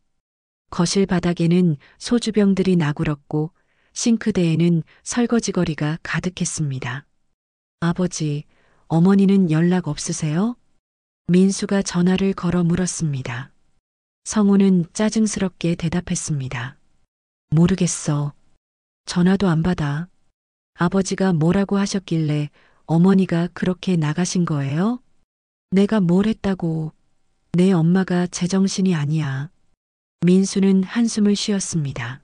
거실 바닥에는 소주병들이 나굴었고 싱크대에는 설거지거리가 가득했습니다. 아버지, 어머니는 연락 없으세요? 민수가 전화를 걸어 물었습니다. 성우는 짜증스럽게 대답했습니다. 모르겠어. 전화도 안 받아. 아버지가 뭐라고 하셨길래 어머니가 그렇게 나가신 거예요? 내가 뭘 했다고. 내 엄마가 제정신이 아니야. 민수는 한숨을 쉬었습니다.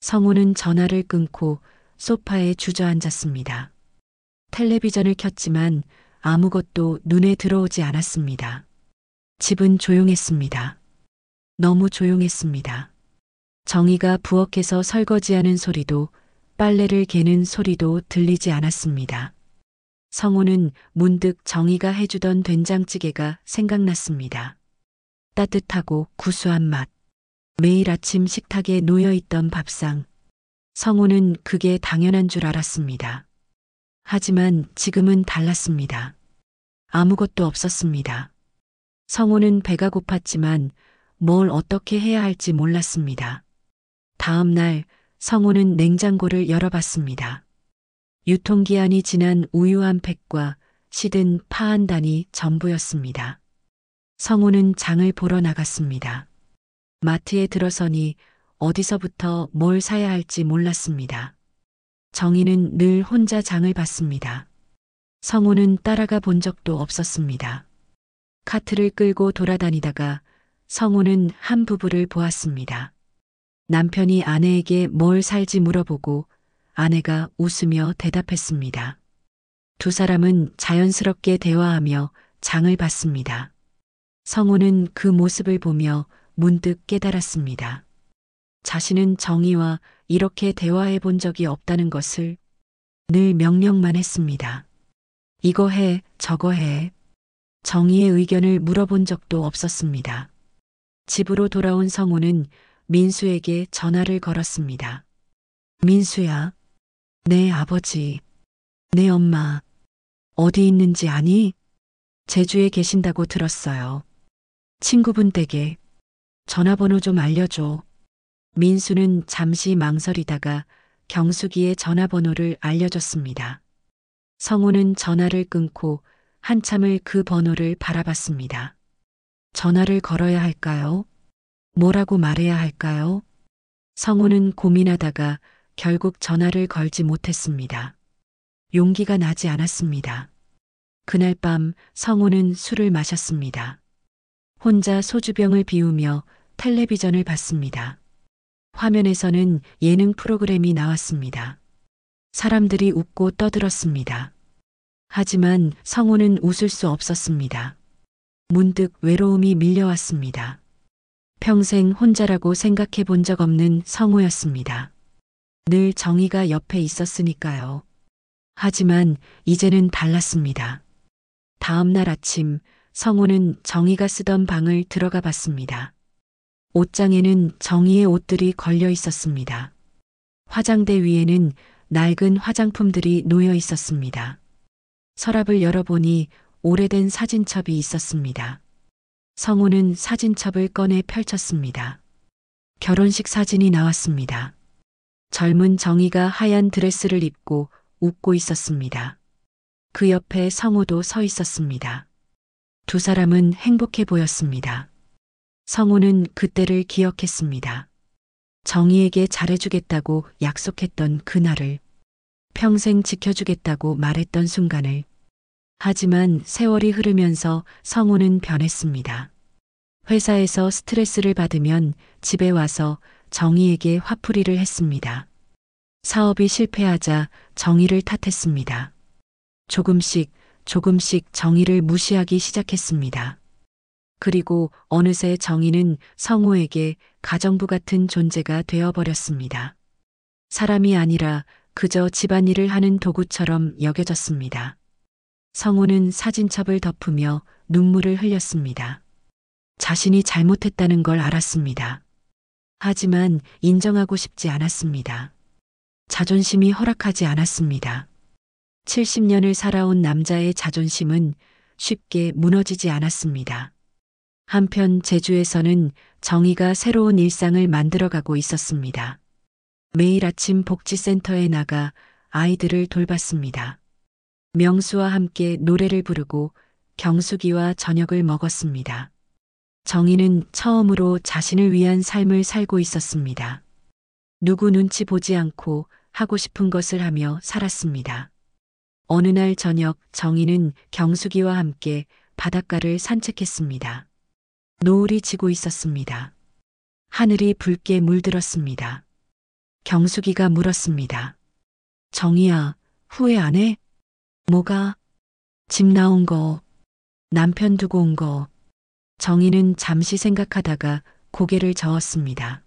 성우는 전화를 끊고 소파에 주저앉았습니다. 텔레비전을 켰지만 아무것도 눈에 들어오지 않았습니다. 집은 조용했습니다. 너무 조용했습니다. 정희가 부엌에서 설거지하는 소리도 빨래를 개는 소리도 들리지 않았습니다. 성우는 문득 정희가 해주던 된장찌개가 생각났습니다. 따뜻하고 구수한 맛. 매일 아침 식탁에 놓여있던 밥상. 성우는 그게 당연한 줄 알았습니다. 하지만 지금은 달랐습니다. 아무것도 없었습니다. 성우는 배가 고팠지만 뭘 어떻게 해야 할지 몰랐습니다. 다음 날 성우는 냉장고를 열어봤습니다. 유통기한이 지난 우유 한 팩과 시든 파 한 단이 전부였습니다. 성우는 장을 보러 나갔습니다. 마트에 들어서니 어디서부터 뭘 사야 할지 몰랐습니다. 정희는 늘 혼자 장을 봤습니다. 성우는 따라가 본 적도 없었습니다. 카트를 끌고 돌아다니다가 성우는 한 부부를 보았습니다. 남편이 아내에게 뭘 살지 물어보고 아내가 웃으며 대답했습니다. 두 사람은 자연스럽게 대화하며 장을 봤습니다. 성우는 그 모습을 보며 문득 깨달았습니다. 자신은 정희와 이렇게 대화해 본 적이 없다는 것을. 늘 명령만 했습니다. 이거 해, 저거 해. 정희의 의견을 물어본 적도 없었습니다. 집으로 돌아온 성우는 민수에게 전화를 걸었습니다. 민수야, 내 아버지, 내 엄마, 어디 있는지 아니? 제주에 계신다고 들었어요. 친구분 댁에 전화번호 좀 알려줘. 민수는 잠시 망설이다가 경숙이의 전화번호를 알려줬습니다. 성우는 전화를 끊고 한참을 그 번호를 바라봤습니다. 전화를 걸어야 할까요? 뭐라고 말해야 할까요? 성우는 고민하다가 결국 전화를 걸지 못했습니다. 용기가 나지 않았습니다. 그날 밤 성우는 술을 마셨습니다. 혼자 소주병을 비우며 텔레비전을 봤습니다. 화면에서는 예능 프로그램이 나왔습니다. 사람들이 웃고 떠들었습니다. 하지만 성우는 웃을 수 없었습니다. 문득 외로움이 밀려왔습니다. 평생 혼자라고 생각해 본 적 없는 성우였습니다. 늘 정희가 옆에 있었으니까요. 하지만 이제는 달랐습니다. 다음 날 아침 성우는 정희가 쓰던 방을 들어가 봤습니다. 옷장에는 정희의 옷들이 걸려 있었습니다. 화장대 위에는 낡은 화장품들이 놓여 있었습니다. 서랍을 열어보니 오래된 사진첩이 있었습니다. 성우는 사진첩을 꺼내 펼쳤습니다. 결혼식 사진이 나왔습니다. 젊은 정희가 하얀 드레스를 입고 웃고 있었습니다. 그 옆에 성우도 서 있었습니다. 두 사람은 행복해 보였습니다. 성우는 그때를 기억했습니다. 정희에게 잘해주겠다고 약속했던 그날을, 평생 지켜주겠다고 말했던 순간을. 하지만 세월이 흐르면서 성우는 변했습니다. 회사에서 스트레스를 받으면 집에 와서 정희에게 화풀이를 했습니다. 사업이 실패하자 정의를 탓했습니다. 조금씩 정의를 무시하기 시작했습니다. 그리고 어느새 정의는 성호에게 가정부 같은 존재가 되어버렸습니다. 사람이 아니라 그저 집안일을 하는 도구처럼 여겨졌습니다. 성호는 사진첩을 덮으며 눈물을 흘렸습니다. 자신이 잘못했다는 걸 알았습니다. 하지만 인정하고 싶지 않았습니다. 자존심이 허락하지 않았습니다. 70년을 살아온 남자의 자존심은 쉽게 무너지지 않았습니다. 한편 제주에서는 정의가 새로운 일상을 만들어가고 있었습니다. 매일 아침 복지센터에 나가 아이들을 돌봤습니다. 명수와 함께 노래를 부르고 경수기와 저녁을 먹었습니다. 정의는 처음으로 자신을 위한 삶을 살고 있었습니다. 누구 눈치 보지 않고 하고 싶은 것을 하며 살았습니다. 어느 날 저녁 정의는 경수기와 함께 바닷가를 산책했습니다. 노을이 지고 있었습니다. 하늘이 붉게 물들었습니다. 경수기가 물었습니다. 정의야, 후회 안 해? 뭐가? 집 나온 거, 남편 두고 온 거. 정의는 잠시 생각하다가 고개를 저었습니다.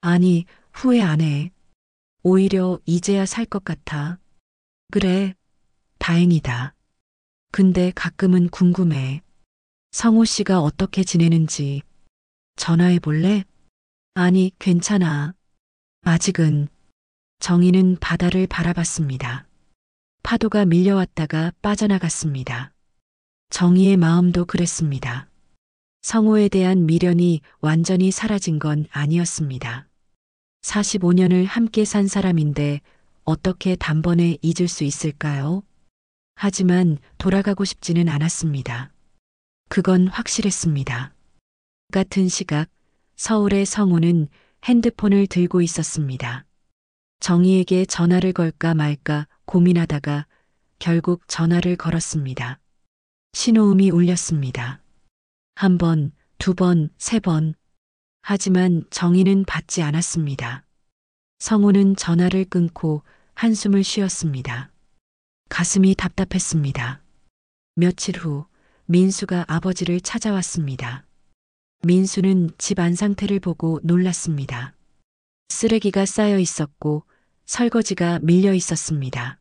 아니, 후회 안 해. 오히려 이제야 살 것 같아. 그래, 다행이다. 근데 가끔은 궁금해. 성호 씨가 어떻게 지내는지 전화해 볼래? 아니, 괜찮아. 아직은. 정의는 바다를 바라봤습니다. 파도가 밀려왔다가 빠져나갔습니다. 정의의 마음도 그랬습니다. 성호에 대한 미련이 완전히 사라진 건 아니었습니다. 45년을 함께 산 사람인데 어떻게 단번에 잊을 수 있을까요? 하지만 돌아가고 싶지는 않았습니다. 그건 확실했습니다. 같은 시각 서울의 성호는 핸드폰을 들고 있었습니다. 정의에게 전화를 걸까 말까 고민하다가 결국 전화를 걸었습니다. 신호음이 울렸습니다. 한 번, 두 번, 세 번. 하지만 정의는 받지 않았습니다. 성호는 전화를 끊고 한숨을 쉬었습니다. 가슴이 답답했습니다. 며칠 후 민수가 아버지를 찾아왔습니다. 민수는 집 안 상태를 보고 놀랐습니다. 쓰레기가 쌓여 있었고 설거지가 밀려 있었습니다.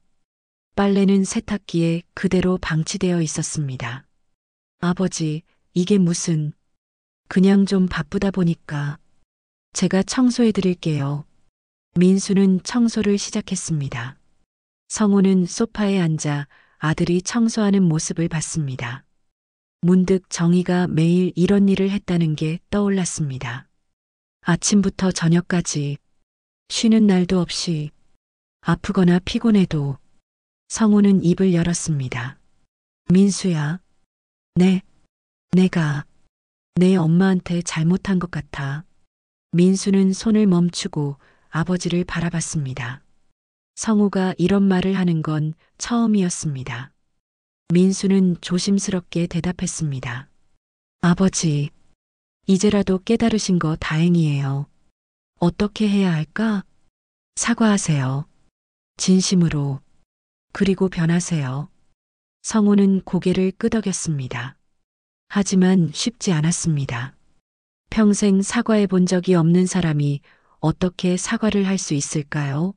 빨래는 세탁기에 그대로 방치되어 있었습니다. 아버지, 이게 무슨... 그냥 좀 바쁘다 보니까 제가 청소해 드릴게요. 민수는 청소를 시작했습니다. 성호는 소파에 앉아 아들이 청소하는 모습을 봤습니다. 문득 정의가 매일 이런 일을 했다는 게 떠올랐습니다. 아침부터 저녁까지 쉬는 날도 없이 아프거나 피곤해도. 성호는 입을 열었습니다. 민수야. 네, 내가 내 엄마한테 잘못한 것 같아. 민수는 손을 멈추고 아버지를 바라봤습니다. 성호가 이런 말을 하는 건 처음이었습니다. 민수는 조심스럽게 대답했습니다. 아버지, 이제라도 깨달으신 거 다행이에요. 어떻게 해야 할까? 사과하세요. 진심으로. 그리고 변하세요. 성호는 고개를 끄덕였습니다. 하지만 쉽지 않았습니다. 평생 사과해 본 적이 없는 사람이 어떻게 사과를 할 수 있을까요?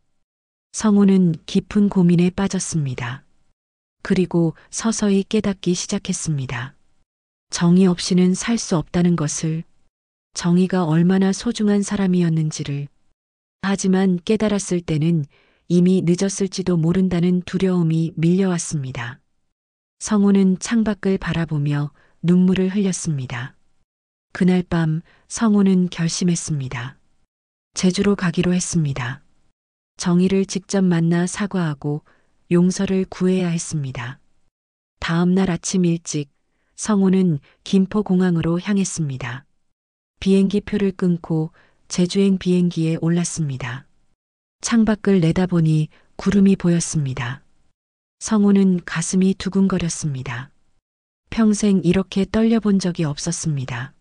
성호는 깊은 고민에 빠졌습니다. 그리고 서서히 깨닫기 시작했습니다. 정의 없이는 살 수 없다는 것을, 정의가 얼마나 소중한 사람이었는지를. 하지만 깨달았을 때는 이미 늦었을지도 모른다는 두려움이 밀려왔습니다. 성호는 창밖을 바라보며 눈물을 흘렸습니다. 그날 밤 성호는 결심했습니다. 제주로 가기로 했습니다. 정의를 직접 만나 사과하고 용서를 구해야 했습니다. 다음 날 아침 일찍 성호는 김포공항으로 향했습니다. 비행기 표를 끊고 제주행 비행기에 올랐습니다. 창밖을 내다보니 구름이 보였습니다. 성호는 가슴이 두근거렸습니다. 평생 이렇게 떨려본 적이 없었습니다.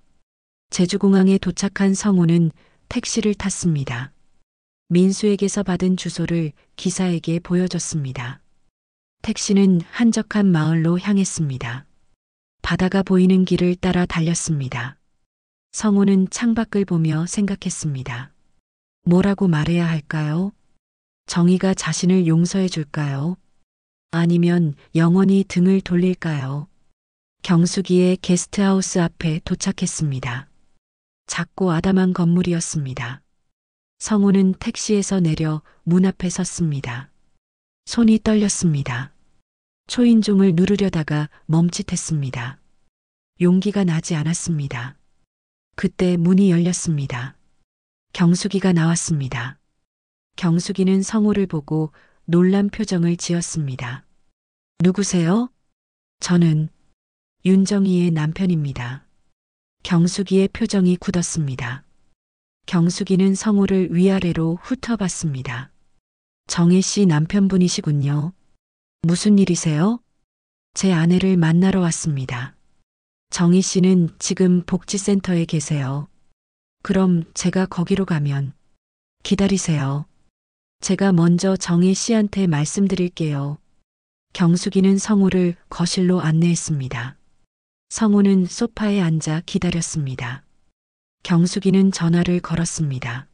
제주공항에 도착한 성호는 택시를 탔습니다. 민수에게서 받은 주소를 기사에게 보여줬습니다. 택시는 한적한 마을로 향했습니다. 바다가 보이는 길을 따라 달렸습니다. 성우는 창밖을 보며 생각했습니다. 뭐라고 말해야 할까요? 정희가 자신을 용서해 줄까요? 아니면 영원히 등을 돌릴까요? 경숙이의 게스트하우스 앞에 도착했습니다. 작고 아담한 건물이었습니다. 성우는 택시에서 내려 문 앞에 섰습니다. 손이 떨렸습니다. 초인종을 누르려다가 멈칫했습니다. 용기가 나지 않았습니다. 그때 문이 열렸습니다. 경숙이가 나왔습니다. 경숙이는 성우를 보고 놀란 표정을 지었습니다. 누구세요? 저는 윤정희의 남편입니다. 경숙이의 표정이 굳었습니다. 경숙이는 성우를 위아래로 훑어봤습니다. 정혜 씨 남편분이시군요. 무슨 일이세요? 제 아내를 만나러 왔습니다. 정희 씨는 지금 복지센터에 계세요. 그럼 제가 거기로 가면 기다리세요. 제가 먼저 정희 씨한테 말씀드릴게요. 경숙이는 성우를 거실로 안내했습니다. 성우는 소파에 앉아 기다렸습니다. 경숙이는 전화를 걸었습니다.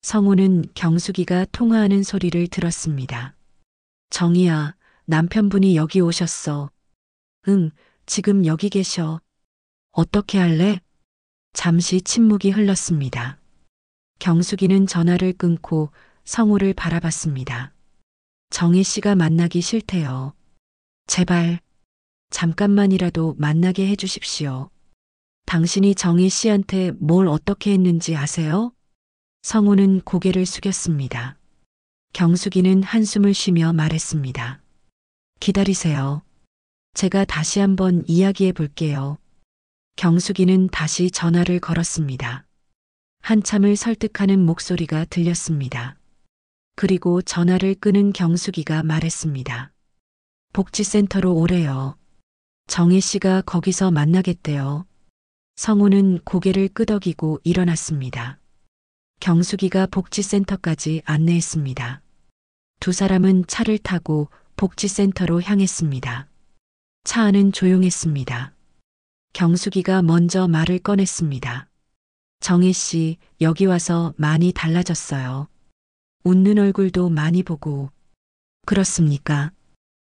성우는 경숙이가 통화하는 소리를 들었습니다. 정희야, 남편분이 여기 오셨어. 응, 지금 여기 계셔. 어떻게 할래? 잠시 침묵이 흘렀습니다. 경숙이는 전화를 끊고 성우를 바라봤습니다. 정희 씨가 만나기 싫대요. 제발, 잠깐만이라도 만나게 해주십시오. 당신이 정희 씨한테 뭘 어떻게 했는지 아세요? 성우는 고개를 숙였습니다. 경숙이는 한숨을 쉬며 말했습니다. 기다리세요. 제가 다시 한번 이야기해 볼게요. 경숙이는 다시 전화를 걸었습니다. 한참을 설득하는 목소리가 들렸습니다. 그리고 전화를 끄는 경숙이가 말했습니다. 복지센터로 오래요. 정희 씨가 거기서 만나겠대요. 성우는 고개를 끄덕이고 일어났습니다. 경숙이가 복지센터까지 안내했습니다. 두 사람은 차를 타고 복지센터로 향했습니다. 차 안은 조용했습니다. 경숙이가 먼저 말을 꺼냈습니다. 정희 씨, 여기 와서 많이 달라졌어요. 웃는 얼굴도 많이 보고. 그렇습니까?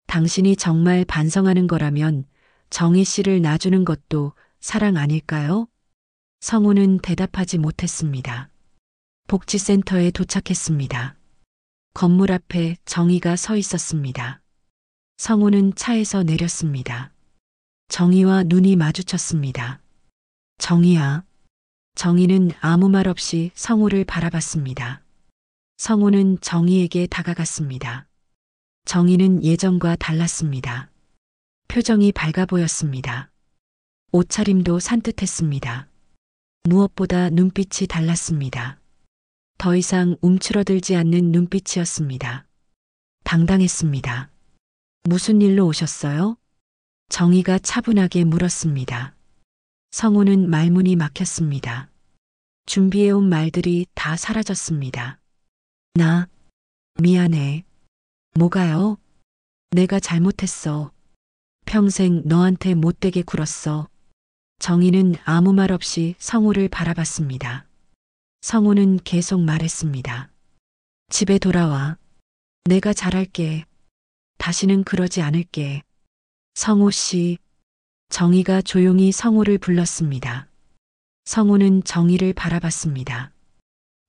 당신이 정말 반성하는 거라면 정희 씨를 놔주는 것도 사랑 아닐까요? 성우는 대답하지 못했습니다. 복지센터에 도착했습니다. 건물 앞에 정희가 서 있었습니다. 성우는 차에서 내렸습니다. 정희와 눈이 마주쳤습니다. 정희야. 정희는 아무 말 없이 성우를 바라봤습니다. 성우는 정희에게 다가갔습니다. 정희는 예전과 달랐습니다. 표정이 밝아 보였습니다. 옷차림도 산뜻했습니다. 무엇보다 눈빛이 달랐습니다. 더 이상 움츠러들지 않는 눈빛이었습니다. 당당했습니다. 무슨 일로 오셨어요? 정희가 차분하게 물었습니다. 성우는 말문이 막혔습니다. 준비해온 말들이 다 사라졌습니다. 미안해. 뭐가요? 내가 잘못했어. 평생 너한테 못되게 굴었어. 정희는 아무 말 없이 성우를 바라봤습니다. 성우는 계속 말했습니다. 집에 돌아와. 내가 잘할게. 다시는 그러지 않을게. 성우 씨. 정희가 조용히 성우를 불렀습니다. 성우는 정희를 바라봤습니다.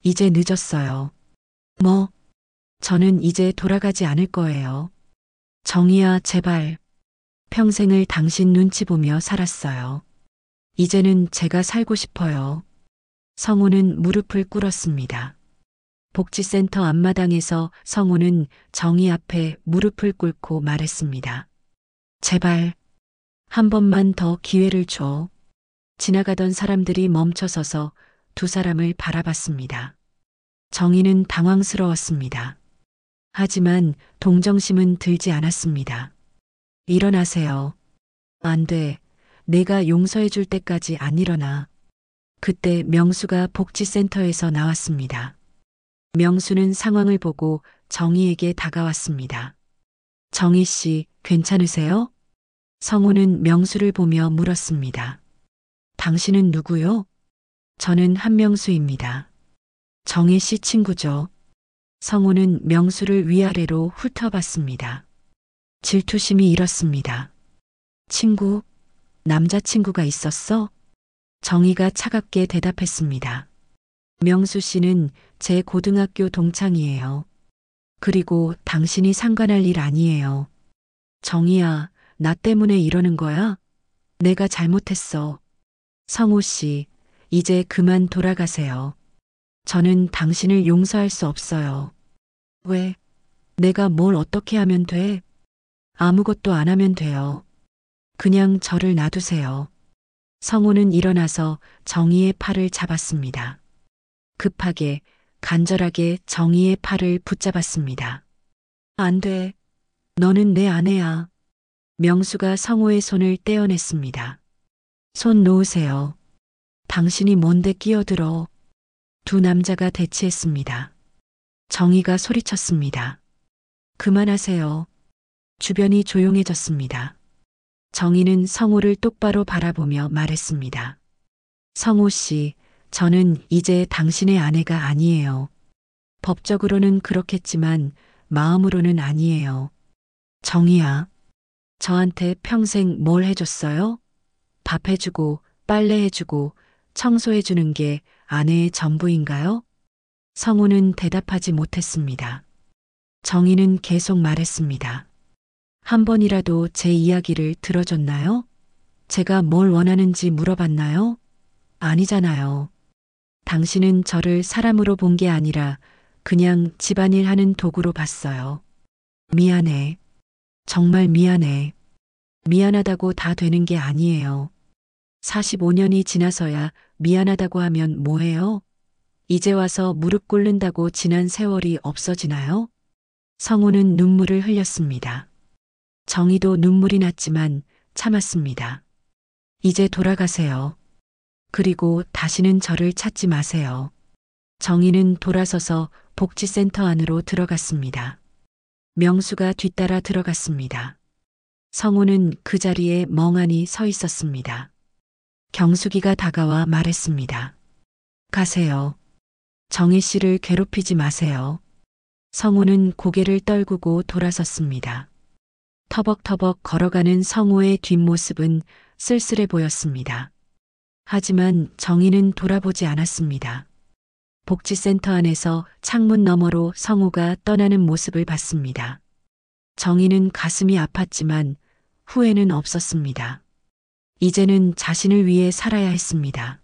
이제 늦었어요. 뭐? 저는 이제 돌아가지 않을 거예요. 정희야, 제발. 평생을 당신 눈치 보며 살았어요. 이제는 제가 살고 싶어요. 성우는 무릎을 꿇었습니다. 복지센터 앞마당에서 성우는 정희 앞에 무릎을 꿇고 말했습니다. 제발, 한 번만 더 기회를 줘. 지나가던 사람들이 멈춰서서 두 사람을 바라봤습니다. 정희는 당황스러웠습니다. 하지만 동정심은 들지 않았습니다. 일어나세요. 안 돼. 내가 용서해 줄 때까지 안 일어나. 그때 명수가 복지센터에서 나왔습니다. 명수는 상황을 보고 정희에게 다가왔습니다. 정희 씨, 괜찮으세요? 성우는 명수를 보며 물었습니다. 당신은 누구요? 저는 한명수입니다. 정희 씨 친구죠. 성우는 명수를 위아래로 훑어봤습니다. 질투심이 일었습니다. 친구? 남자친구가 있었어? 정희가 차갑게 대답했습니다. 명수 씨는 제 고등학교 동창이에요. 그리고 당신이 상관할 일 아니에요. 정희야, 나 때문에 이러는 거야? 내가 잘못했어. 성우 씨, 이제 그만 돌아가세요. 저는 당신을 용서할 수 없어요. 왜? 내가 뭘 어떻게 하면 돼? 아무것도 안 하면 돼요. 그냥 저를 놔두세요. 성우는 일어나서 정희의 팔을 잡았습니다. 급하게, 간절하게 정희의 팔을 붙잡았습니다. 안 돼. 너는 내 아내야. 명수가 성우의 손을 떼어냈습니다. 손 놓으세요. 당신이 뭔데 끼어들어. 두 남자가 대치했습니다. 정희가 소리쳤습니다. 그만하세요. 주변이 조용해졌습니다. 정희는 성우를 똑바로 바라보며 말했습니다. 성우 씨, 저는 이제 당신의 아내가 아니에요. 법적으로는 그렇겠지만 마음으로는 아니에요. 정희야, 저한테 평생 뭘 해줬어요? 밥 해주고, 빨래 해주고, 청소해주는 게 아내의 전부인가요? 성우는 대답하지 못했습니다. 정희는 계속 말했습니다. 한 번이라도 제 이야기를 들어줬나요? 제가 뭘 원하는지 물어봤나요? 아니잖아요. 당신은 저를 사람으로 본 게 아니라 그냥 집안일 하는 도구로 봤어요. 미안해. 정말 미안해. 미안하다고 다 되는 게 아니에요. 45년이 지나서야 미안하다고 하면 뭐해요? 이제 와서 무릎 꿇는다고 지난 세월이 없어지나요? 성우는 눈물을 흘렸습니다. 정희도 눈물이 났지만 참았습니다. 이제 돌아가세요. 그리고 다시는 저를 찾지 마세요. 정희는 돌아서서 복지센터 안으로 들어갔습니다. 명수가 뒤따라 들어갔습니다. 성우는 그 자리에 멍하니 서 있었습니다. 경숙이가 다가와 말했습니다. 가세요. 정희 씨를 괴롭히지 마세요. 성우는 고개를 떨구고 돌아섰습니다. 터벅터벅 걸어가는 성우의 뒷모습은 쓸쓸해 보였습니다. 하지만 정희는 돌아보지 않았습니다. 복지센터 안에서 창문 너머로 성우가 떠나는 모습을 봤습니다. 정희는 가슴이 아팠지만 후회는 없었습니다. 이제는 자신을 위해 살아야 했습니다.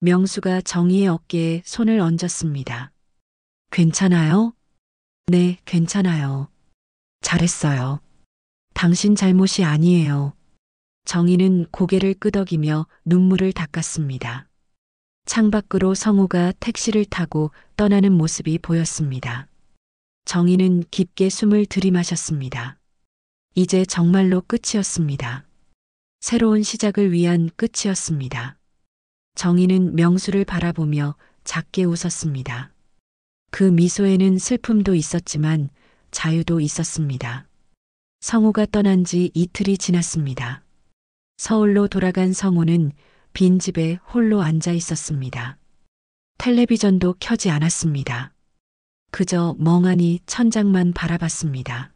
명수가 정희의 어깨에 손을 얹었습니다. 괜찮아요? 네, 괜찮아요. 잘했어요. 당신 잘못이 아니에요. 정희는 고개를 끄덕이며 눈물을 닦았습니다. 창밖으로 성우가 택시를 타고 떠나는 모습이 보였습니다. 정희는 깊게 숨을 들이마셨습니다. 이제 정말로 끝이었습니다. 새로운 시작을 위한 끝이었습니다. 정희는 명수를 바라보며 작게 웃었습니다. 그 미소에는 슬픔도 있었지만 자유도 있었습니다. 성우가 떠난 지 이틀이 지났습니다. 서울로 돌아간 성우는 빈집에 홀로 앉아 있었습니다. 텔레비전도 켜지 않았습니다. 그저 멍하니 천장만 바라봤습니다.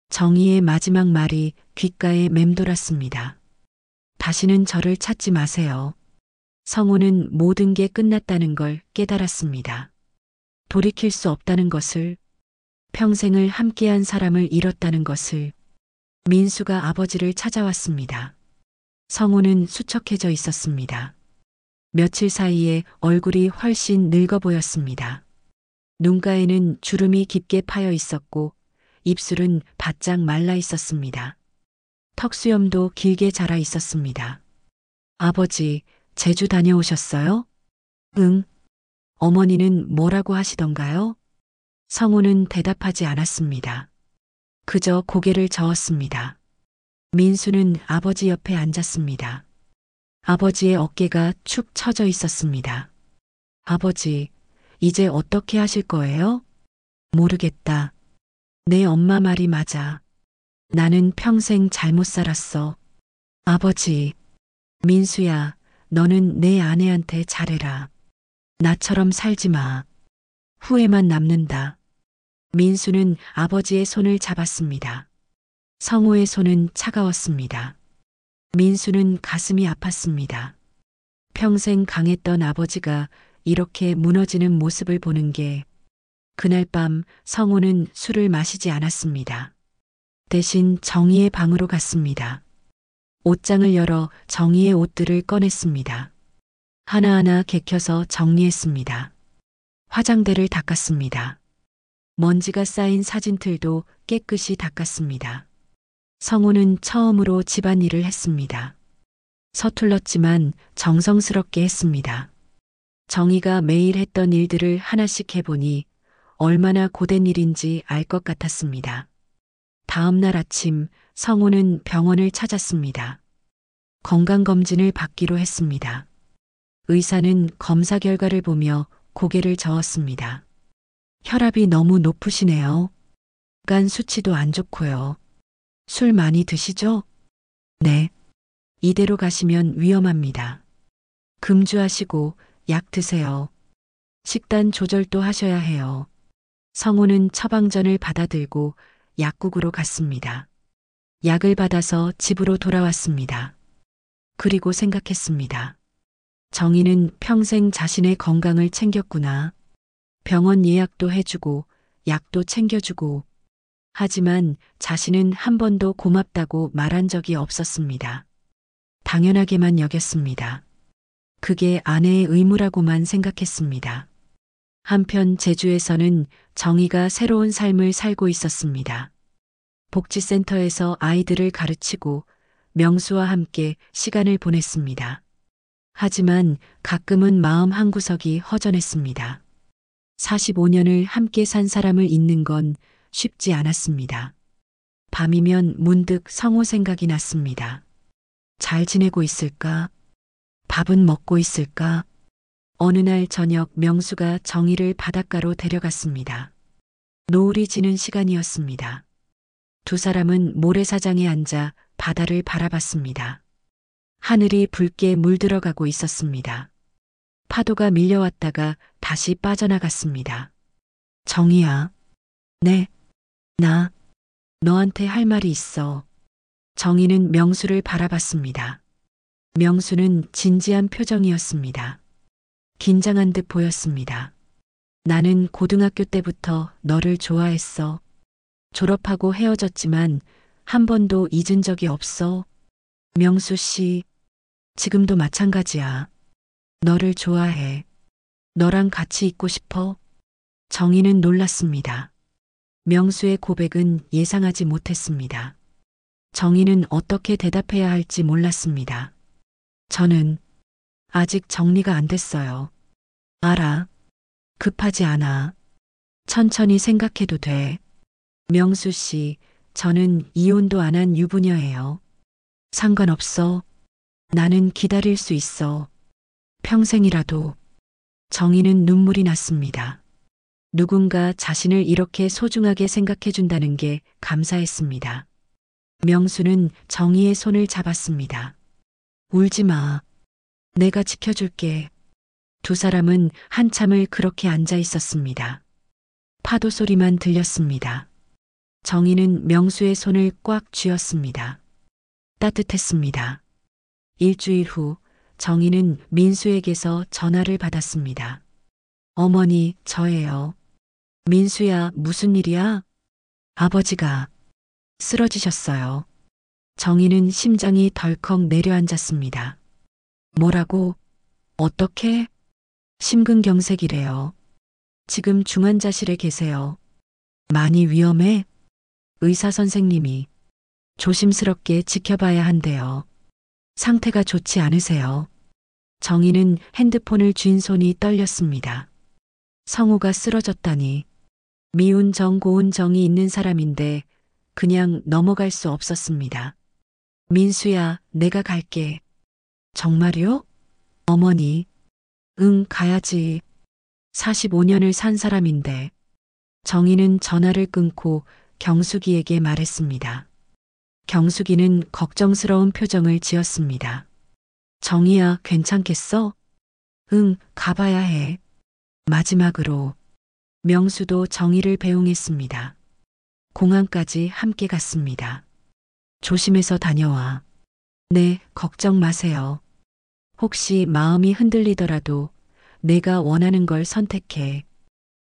정희의 마지막 말이 귓가에 맴돌았습니다. 다시는 저를 찾지 마세요. 성우는 모든 게 끝났다는 걸 깨달았습니다. 돌이킬 수 없다는 것을, 평생을 함께한 사람을 잃었다는 것을. 민수가 아버지를 찾아왔습니다. 성우는 수척해져 있었습니다. 며칠 사이에 얼굴이 훨씬 늙어 보였습니다. 눈가에는 주름이 깊게 파여 있었고 입술은 바짝 말라 있었습니다. 턱수염도 길게 자라 있었습니다. 아버지, 제주 다녀오셨어요? 응. 어머니는 뭐라고 하시던가요? 성우는 대답하지 않았습니다. 그저 고개를 저었습니다. 민수는 아버지 옆에 앉았습니다. 아버지의 어깨가 축 처져 있었습니다. 아버지, 이제 어떻게 하실 거예요? 모르겠다. 내 엄마 말이 맞아. 나는 평생 잘못 살았어. 아버지, 민수야, 너는 내 아내한테 잘해라. 나처럼 살지 마. 후회만 남는다. 민수는 아버지의 손을 잡았습니다. 성호의 손은 차가웠습니다. 민수는 가슴이 아팠습니다. 평생 강했던 아버지가 이렇게 무너지는 모습을 보는 게 그날 밤 성호는 술을 마시지 않았습니다. 대신 정희의 방으로 갔습니다. 옷장을 열어 정희의 옷들을 꺼냈습니다. 하나하나 개켜서 정리했습니다. 화장대를 닦았습니다. 먼지가 쌓인 사진틀도 깨끗이 닦았습니다. 성호는 처음으로 집안일을 했습니다. 서툴렀지만 정성스럽게 했습니다. 정희가 매일 했던 일들을 하나씩 해보니 얼마나 고된 일인지 알 것 같았습니다. 다음 날 아침 성호는 병원을 찾았습니다. 건강검진을 받기로 했습니다. 의사는 검사 결과를 보며 고개를 저었습니다. 혈압이 너무 높으시네요. 간 수치도 안 좋고요. 술 많이 드시죠? 네. 이대로 가시면 위험합니다. 금주하시고 약 드세요. 식단 조절도 하셔야 해요. 성호는 처방전을 받아들고 약국으로 갔습니다. 약을 받아서 집으로 돌아왔습니다. 그리고 생각했습니다. 정희는 평생 자신의 건강을 챙겼구나. 병원 예약도 해주고 약도 챙겨주고 하지만 자신은 한 번도 고맙다고 말한 적이 없었습니다. 당연하게만 여겼습니다. 그게 아내의 의무라고만 생각했습니다. 한편 제주에서는 정희가 새로운 삶을 살고 있었습니다. 복지센터에서 아이들을 가르치고 명수와 함께 시간을 보냈습니다. 하지만 가끔은 마음 한구석이 허전했습니다. 45년을 함께 산 사람을 잊는 건 쉽지 않았습니다. 밤이면 문득 성호 생각이 났습니다. 잘 지내고 있을까? 밥은 먹고 있을까? 어느 날 저녁 명수가 정희를 바닷가로 데려갔습니다. 노을이 지는 시간이었습니다. 두 사람은 모래사장에 앉아 바다를 바라봤습니다. 하늘이 붉게 물들어가고 있었습니다. 파도가 밀려왔다가 다시 빠져나갔습니다. 정희야. 네. 나 너한테 할 말이 있어. 정희는 명수를 바라봤습니다. 명수는 진지한 표정이었습니다. 긴장한 듯 보였습니다. 나는 고등학교 때부터 너를 좋아했어. 졸업하고 헤어졌지만 한 번도 잊은 적이 없어. 명수 씨, 지금도 마찬가지야. 너를 좋아해. 너랑 같이 있고 싶어. 정희는 놀랐습니다. 명수의 고백은 예상하지 못했습니다. 정희는 어떻게 대답해야 할지 몰랐습니다. 저는 아직 정리가 안 됐어요. 알아. 급하지 않아. 천천히 생각해도 돼. 명수 씨, 저는 이혼도 안 한 유부녀예요. 상관없어. 나는 기다릴 수 있어. 평생이라도. 정희는 눈물이 났습니다. 누군가 자신을 이렇게 소중하게 생각해준다는 게 감사했습니다. 명수는 정희의 손을 잡았습니다. 울지 마. 내가 지켜줄게. 두 사람은 한참을 그렇게 앉아 있었습니다. 파도 소리만 들렸습니다. 정희는 명수의 손을 꽉 쥐었습니다. 따뜻했습니다. 일주일 후 정희는 민수에게서 전화를 받았습니다. 어머니, 저예요. 민수야, 무슨 일이야? 아버지가 쓰러지셨어요. 정희는 심장이 덜컥 내려앉았습니다. 뭐라고? 어떻게? 심근경색이래요. 지금 중환자실에 계세요. 많이 위험해? 의사 선생님이 조심스럽게 지켜봐야 한대요. 상태가 좋지 않으세요. 정희는 핸드폰을 쥔 손이 떨렸습니다. 성우가 쓰러졌다니. 미운 정 고운 정이 있는 사람인데 그냥 넘어갈 수 없었습니다. 민수야, 내가 갈게. 정말요? 어머니. 응, 가야지. 45년을 산 사람인데 정희는 전화를 끊고 경숙이에게 말했습니다. 경숙이는 걱정스러운 표정을 지었습니다. 정희야, 괜찮겠어? 응, 가봐야 해. 마지막으로 명수도 정희를 배웅했습니다. 공항까지 함께 갔습니다. 조심해서 다녀와. 네, 걱정 마세요. 혹시 마음이 흔들리더라도 내가 원하는 걸 선택해.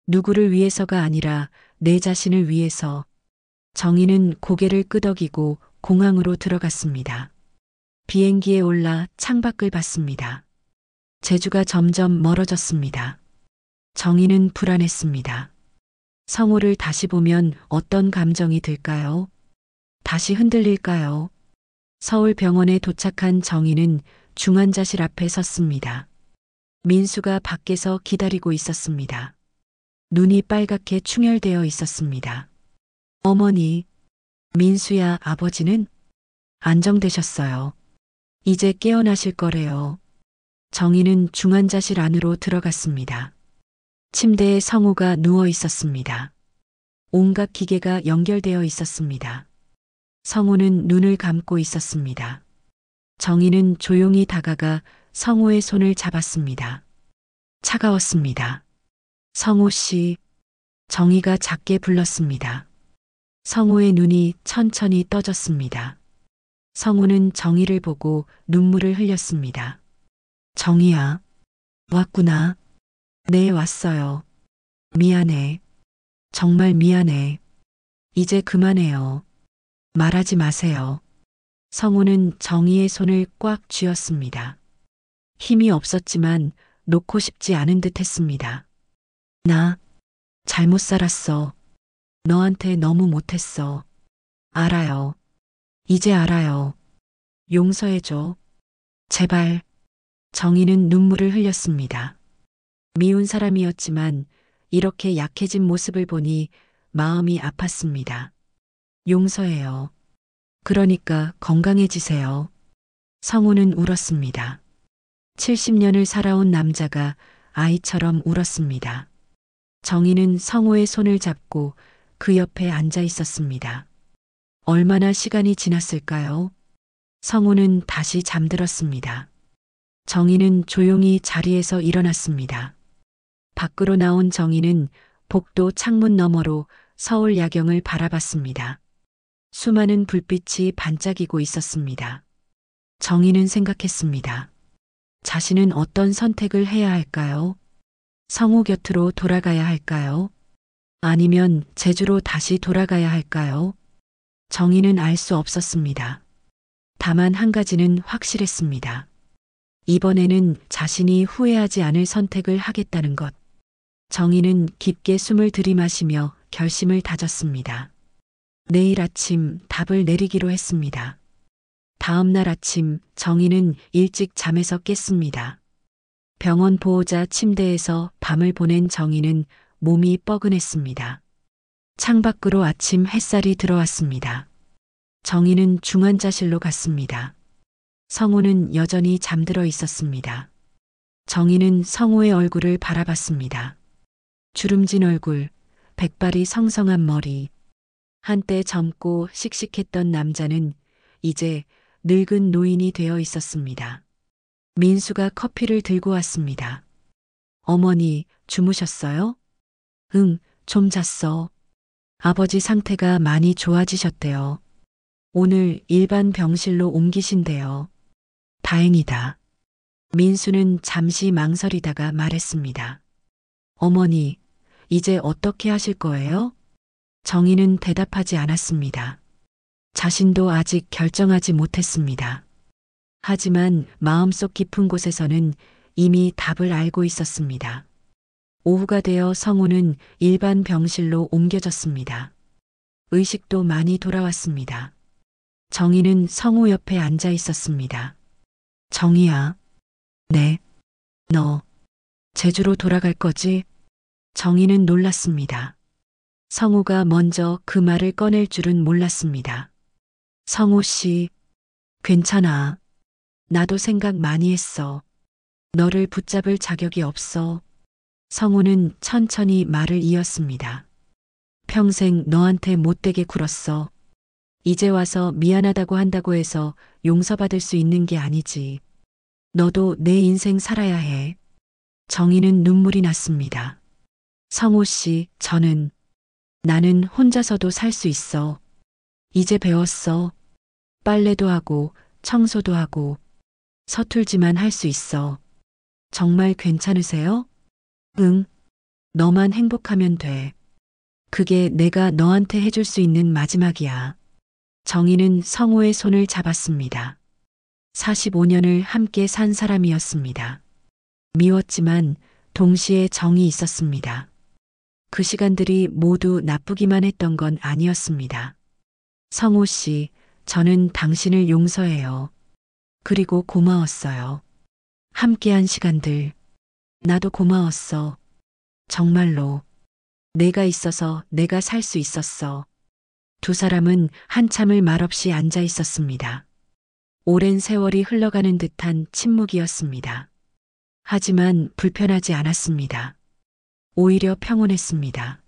누구를 위해서가 아니라 내 자신을 위해서. 정희는 고개를 끄덕이고 공항으로 들어갔습니다. 비행기에 올라 창밖을 봤습니다. 제주가 점점 멀어졌습니다. 정희는 불안했습니다. 성우를 다시 보면 어떤 감정이 들까요? 다시 흔들릴까요? 서울 병원에 도착한 정희는 중환자실 앞에 섰습니다. 민수가 밖에서 기다리고 있었습니다. 눈이 빨갛게 충혈되어 있었습니다. 어머니, 민수야, 아버지는? 안정되셨어요. 이제 깨어나실 거래요. 정희는 중환자실 안으로 들어갔습니다. 침대에 성우가 누워 있었습니다. 온갖 기계가 연결되어 있었습니다. 성우는 눈을 감고 있었습니다. 정희는 조용히 다가가 성우의 손을 잡았습니다. 차가웠습니다. 성우 씨, 정희가 작게 불렀습니다. 성우의 눈이 천천히 떠졌습니다. 성우는 정희를 보고 눈물을 흘렸습니다. 정희야, 왔구나. 네, 왔어요. 미안해. 정말 미안해. 이제 그만해요. 말하지 마세요. 성우는 정희의 손을 꽉 쥐었습니다. 힘이 없었지만 놓고 싶지 않은 듯 했습니다. 나 잘못 살았어. 너한테 너무 못했어. 알아요. 이제 알아요. 용서해줘. 제발. 정희는 눈물을 흘렸습니다. 미운 사람이었지만 이렇게 약해진 모습을 보니 마음이 아팠습니다. 용서해요. 그러니까 건강해지세요. 성우는 울었습니다. 70년을 살아온 남자가 아이처럼 울었습니다. 정희는 성우의 손을 잡고 그 옆에 앉아 있었습니다. 얼마나 시간이 지났을까요? 성우는 다시 잠들었습니다. 정희는 조용히 자리에서 일어났습니다. 밖으로 나온 정희는 복도 창문 너머로 서울 야경을 바라봤습니다. 수많은 불빛이 반짝이고 있었습니다. 정희는 생각했습니다. 자신은 어떤 선택을 해야 할까요? 성우 곁으로 돌아가야 할까요? 아니면 제주로 다시 돌아가야 할까요? 정희는 알 수 없었습니다. 다만 한 가지는 확실했습니다. 이번에는 자신이 후회하지 않을 선택을 하겠다는 것. 정희는 깊게 숨을 들이마시며 결심을 다졌습니다. 내일 아침 답을 내리기로 했습니다. 다음 날 아침 정희는 일찍 잠에서 깼습니다. 병원 보호자 침대에서 밤을 보낸 정희는 몸이 뻐근했습니다. 창밖으로 아침 햇살이 들어왔습니다. 정희는 중환자실로 갔습니다. 성우는 여전히 잠들어 있었습니다. 정희는 성우의 얼굴을 바라봤습니다. 주름진 얼굴, 백발이 성성한 머리. 한때 젊고 씩씩했던 남자는 이제 늙은 노인이 되어 있었습니다. 민수가 커피를 들고 왔습니다. 어머니, 주무셨어요? 응, 좀 잤어. 아버지 상태가 많이 좋아지셨대요. 오늘 일반 병실로 옮기신대요. 다행이다. 민수는 잠시 망설이다가 말했습니다. 어머니, 이제 어떻게 하실 거예요? 정희는 대답하지 않았습니다. 자신도 아직 결정하지 못했습니다. 하지만 마음속 깊은 곳에서는 이미 답을 알고 있었습니다. 오후가 되어 성우는 일반 병실로 옮겨졌습니다. 의식도 많이 돌아왔습니다. 정희는 성우 옆에 앉아 있었습니다. 정희야. 네. 너 제주로 돌아갈 거지? 정희는 놀랐습니다. 성우가 먼저 그 말을 꺼낼 줄은 몰랐습니다. 성우 씨, 괜찮아. 나도 생각 많이 했어. 너를 붙잡을 자격이 없어. 성우는 천천히 말을 이었습니다. 평생 너한테 못되게 굴었어. 이제 와서 미안하다고 한다고 해서 용서받을 수 있는 게 아니지. 너도 내 인생 살아야 해. 정희는 눈물이 났습니다. 성우 씨, 나는 혼자서도 살 수 있어. 이제 배웠어. 빨래도 하고, 청소도 하고, 서툴지만 할 수 있어. 정말 괜찮으세요? 응. 너만 행복하면 돼. 그게 내가 너한테 해줄 수 있는 마지막이야. 정희는 성우의 손을 잡았습니다. 45년을 함께 산 사람이었습니다. 미웠지만 동시에 정이 있었습니다. 그 시간들이 모두 나쁘기만 했던 건 아니었습니다. 성우 씨, 저는 당신을 용서해요. 그리고 고마웠어요. 함께한 시간들. 나도 고마웠어. 정말로. 내가 있어서 내가 살 수 있었어. 두 사람은 한참을 말없이 앉아 있었습니다. 오랜 세월이 흘러가는 듯한 침묵이었습니다. 하지만 불편하지 않았습니다. 오히려 평온했습니다.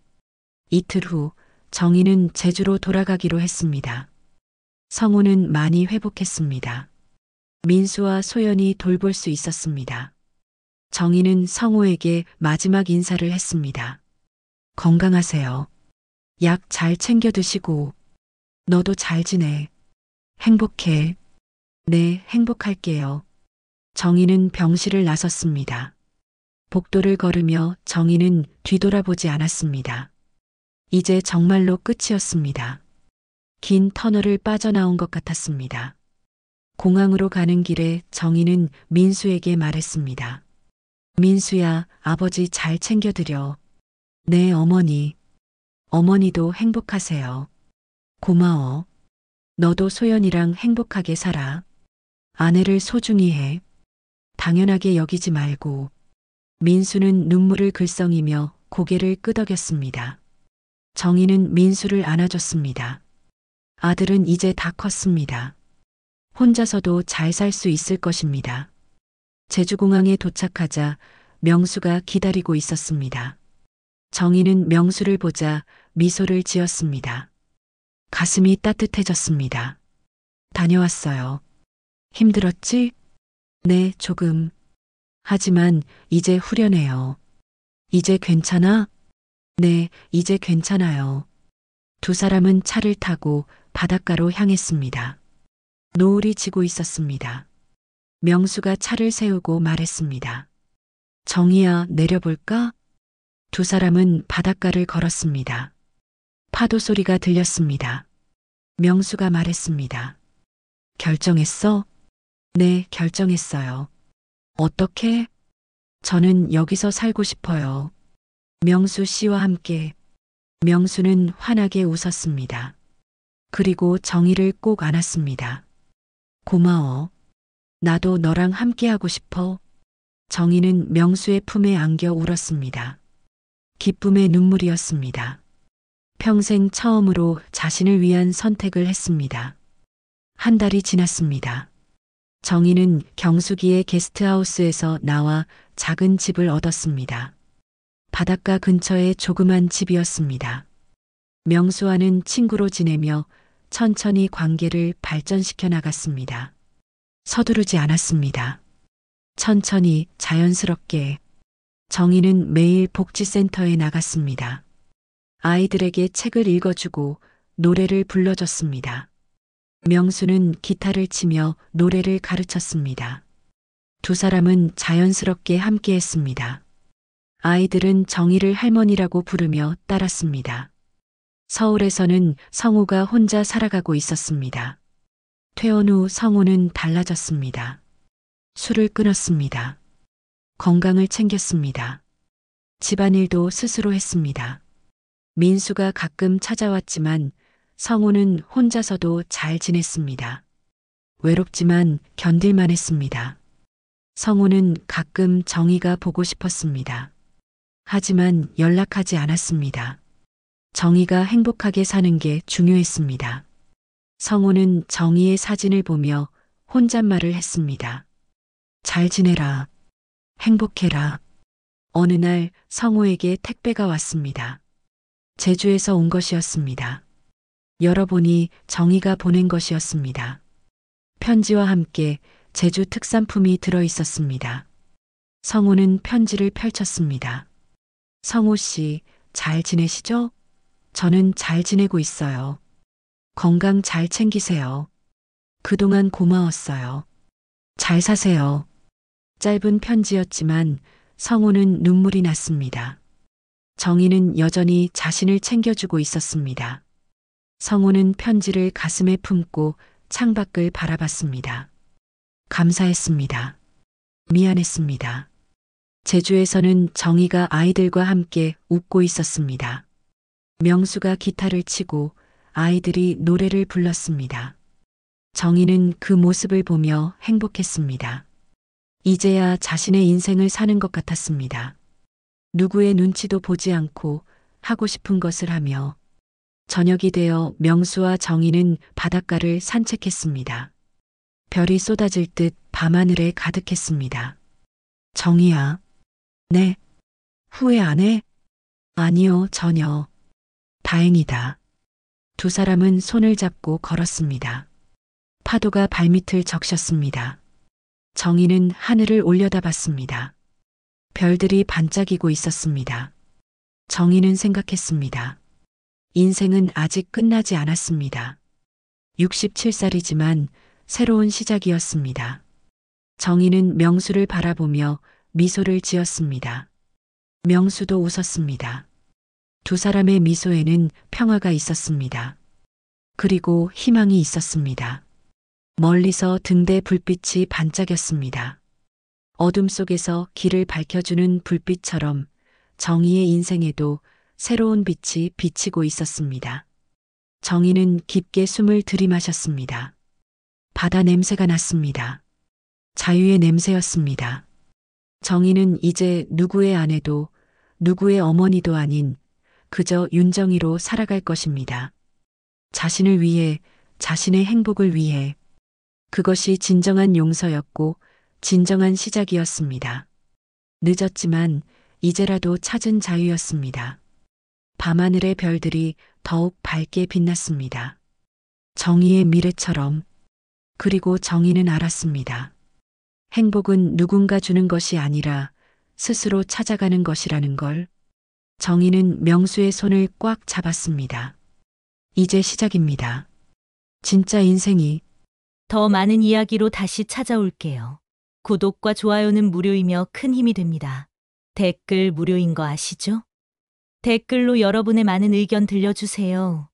이틀 후 정희는 제주로 돌아가기로 했습니다. 성우는 많이 회복했습니다. 민수와 소연이 돌볼 수 있었습니다. 정희는 성우에게 마지막 인사를 했습니다. 건강하세요. 약 잘 챙겨 드시고, 너도 잘 지내. 행복해. 네, 행복할게요. 정희는 병실을 나섰습니다. 복도를 걸으며 정희는 뒤돌아보지 않았습니다. 이제 정말로 끝이었습니다. 긴 터널을 빠져나온 것 같았습니다. 공항으로 가는 길에 정희는 민수에게 말했습니다. 민수야, 아버지 잘 챙겨드려. 네, 어머니. 어머니도 행복하세요. 고마워. 너도 소연이랑 행복하게 살아. 아내를 소중히 해. 당연하게 여기지 말고. 민수는 눈물을 글썽이며 고개를 끄덕였습니다. 정희는 민수를 안아줬습니다. 아들은 이제 다 컸습니다. 혼자서도 잘 살 수 있을 것입니다. 제주공항에 도착하자 명수가 기다리고 있었습니다. 정희는 명수를 보자 미소를 지었습니다. 가슴이 따뜻해졌습니다. 다녀왔어요. 힘들었지? 네, 조금. 하지만 이제 후련해요. 이제 괜찮아? 네, 이제 괜찮아요. 두 사람은 차를 타고 바닷가로 향했습니다. 노을이 지고 있었습니다. 명수가 차를 세우고 말했습니다. 정희야, 내려볼까? 두 사람은 바닷가를 걸었습니다. 파도 소리가 들렸습니다. 명수가 말했습니다. 결정했어? 네, 결정했어요. 어떻게? 저는 여기서 살고 싶어요. 명수 씨와 함께. 명수는 환하게 웃었습니다. 그리고 정희를 꼭 안았습니다. 고마워. 나도 너랑 함께하고 싶어. 정희는 명수의 품에 안겨 울었습니다. 기쁨의 눈물이었습니다. 평생 처음으로 자신을 위한 선택을 했습니다. 한 달이 지났습니다. 정희는 경수기의 게스트하우스에서 나와 작은 집을 얻었습니다. 바닷가 근처의 조그만 집이었습니다. 명수와는 친구로 지내며 천천히 관계를 발전시켜 나갔습니다. 서두르지 않았습니다. 천천히 자연스럽게. 정희는 매일 복지센터에 나갔습니다. 아이들에게 책을 읽어주고 노래를 불러줬습니다. 명수는 기타를 치며 노래를 가르쳤습니다. 두 사람은 자연스럽게 함께했습니다. 아이들은 정희를 할머니라고 부르며 따랐습니다. 서울에서는 성우가 혼자 살아가고 있었습니다. 퇴원 후 성우는 달라졌습니다. 술을 끊었습니다. 건강을 챙겼습니다. 집안일도 스스로 했습니다. 민수가 가끔 찾아왔지만 성우는 혼자서도 잘 지냈습니다. 외롭지만 견딜만 했습니다. 성우는 가끔 정희가 보고 싶었습니다. 하지만 연락하지 않았습니다. 정희가 행복하게 사는 게 중요했습니다. 성우는 정희의 사진을 보며 혼잣말을 했습니다. 잘 지내라. 행복해라. 어느 날 성호에게 택배가 왔습니다. 제주에서 온 것이었습니다. 열어보니 정희가 보낸 것이었습니다. 편지와 함께 제주 특산품이 들어 있었습니다. 성호는 편지를 펼쳤습니다. 성호 씨, 잘 지내시죠? 저는 잘 지내고 있어요. 건강 잘 챙기세요. 그동안 고마웠어요. 잘 사세요. 짧은 편지였지만 성호는 눈물이 났습니다. 정희는 여전히 자신을 챙겨주고 있었습니다. 성호는 편지를 가슴에 품고 창밖을 바라봤습니다. 감사했습니다. 미안했습니다. 제주에서는 정희가 아이들과 함께 웃고 있었습니다. 명수가 기타를 치고 아이들이 노래를 불렀습니다. 정희는 그 모습을 보며 행복했습니다. 이제야 자신의 인생을 사는 것 같았습니다. 누구의 눈치도 보지 않고 하고 싶은 것을 하며 저녁이 되어 명수와 정희는 바닷가를 산책했습니다. 별이 쏟아질 듯 밤하늘에 가득했습니다. 정희야. 네. 후회 안 해? 아니요, 전혀. 다행이다. 두 사람은 손을 잡고 걸었습니다. 파도가 발밑을 적셨습니다. 정희는 하늘을 올려다봤습니다. 별들이 반짝이고 있었습니다. 정희는 생각했습니다. 인생은 아직 끝나지 않았습니다. 67살이지만 새로운 시작이었습니다. 정희는 명수를 바라보며 미소를 지었습니다. 명수도 웃었습니다. 두 사람의 미소에는 평화가 있었습니다. 그리고 희망이 있었습니다. 멀리서 등대 불빛이 반짝였습니다. 어둠 속에서 길을 밝혀주는 불빛처럼 정희의 인생에도 새로운 빛이 비치고 있었습니다. 정희는 깊게 숨을 들이마셨습니다. 바다 냄새가 났습니다. 자유의 냄새였습니다. 정희는 이제 누구의 아내도 누구의 어머니도 아닌 그저 윤정희로 살아갈 것입니다. 자신을 위해, 자신의 행복을 위해. 그것이 진정한 용서였고 진정한 시작이었습니다. 늦었지만 이제라도 찾은 자유였습니다. 밤하늘의 별들이 더욱 밝게 빛났습니다. 정희의 미래처럼. 그리고 정희는 알았습니다. 행복은 누군가 주는 것이 아니라 스스로 찾아가는 것이라는 걸. 정희는 명수의 손을 꽉 잡았습니다. 이제 시작입니다. 진짜 인생이. 더 많은 이야기로 다시 찾아올게요. 구독과 좋아요는 무료이며 큰 힘이 됩니다. 댓글 무료인 거 아시죠? 댓글로 여러분의 많은 의견 들려주세요.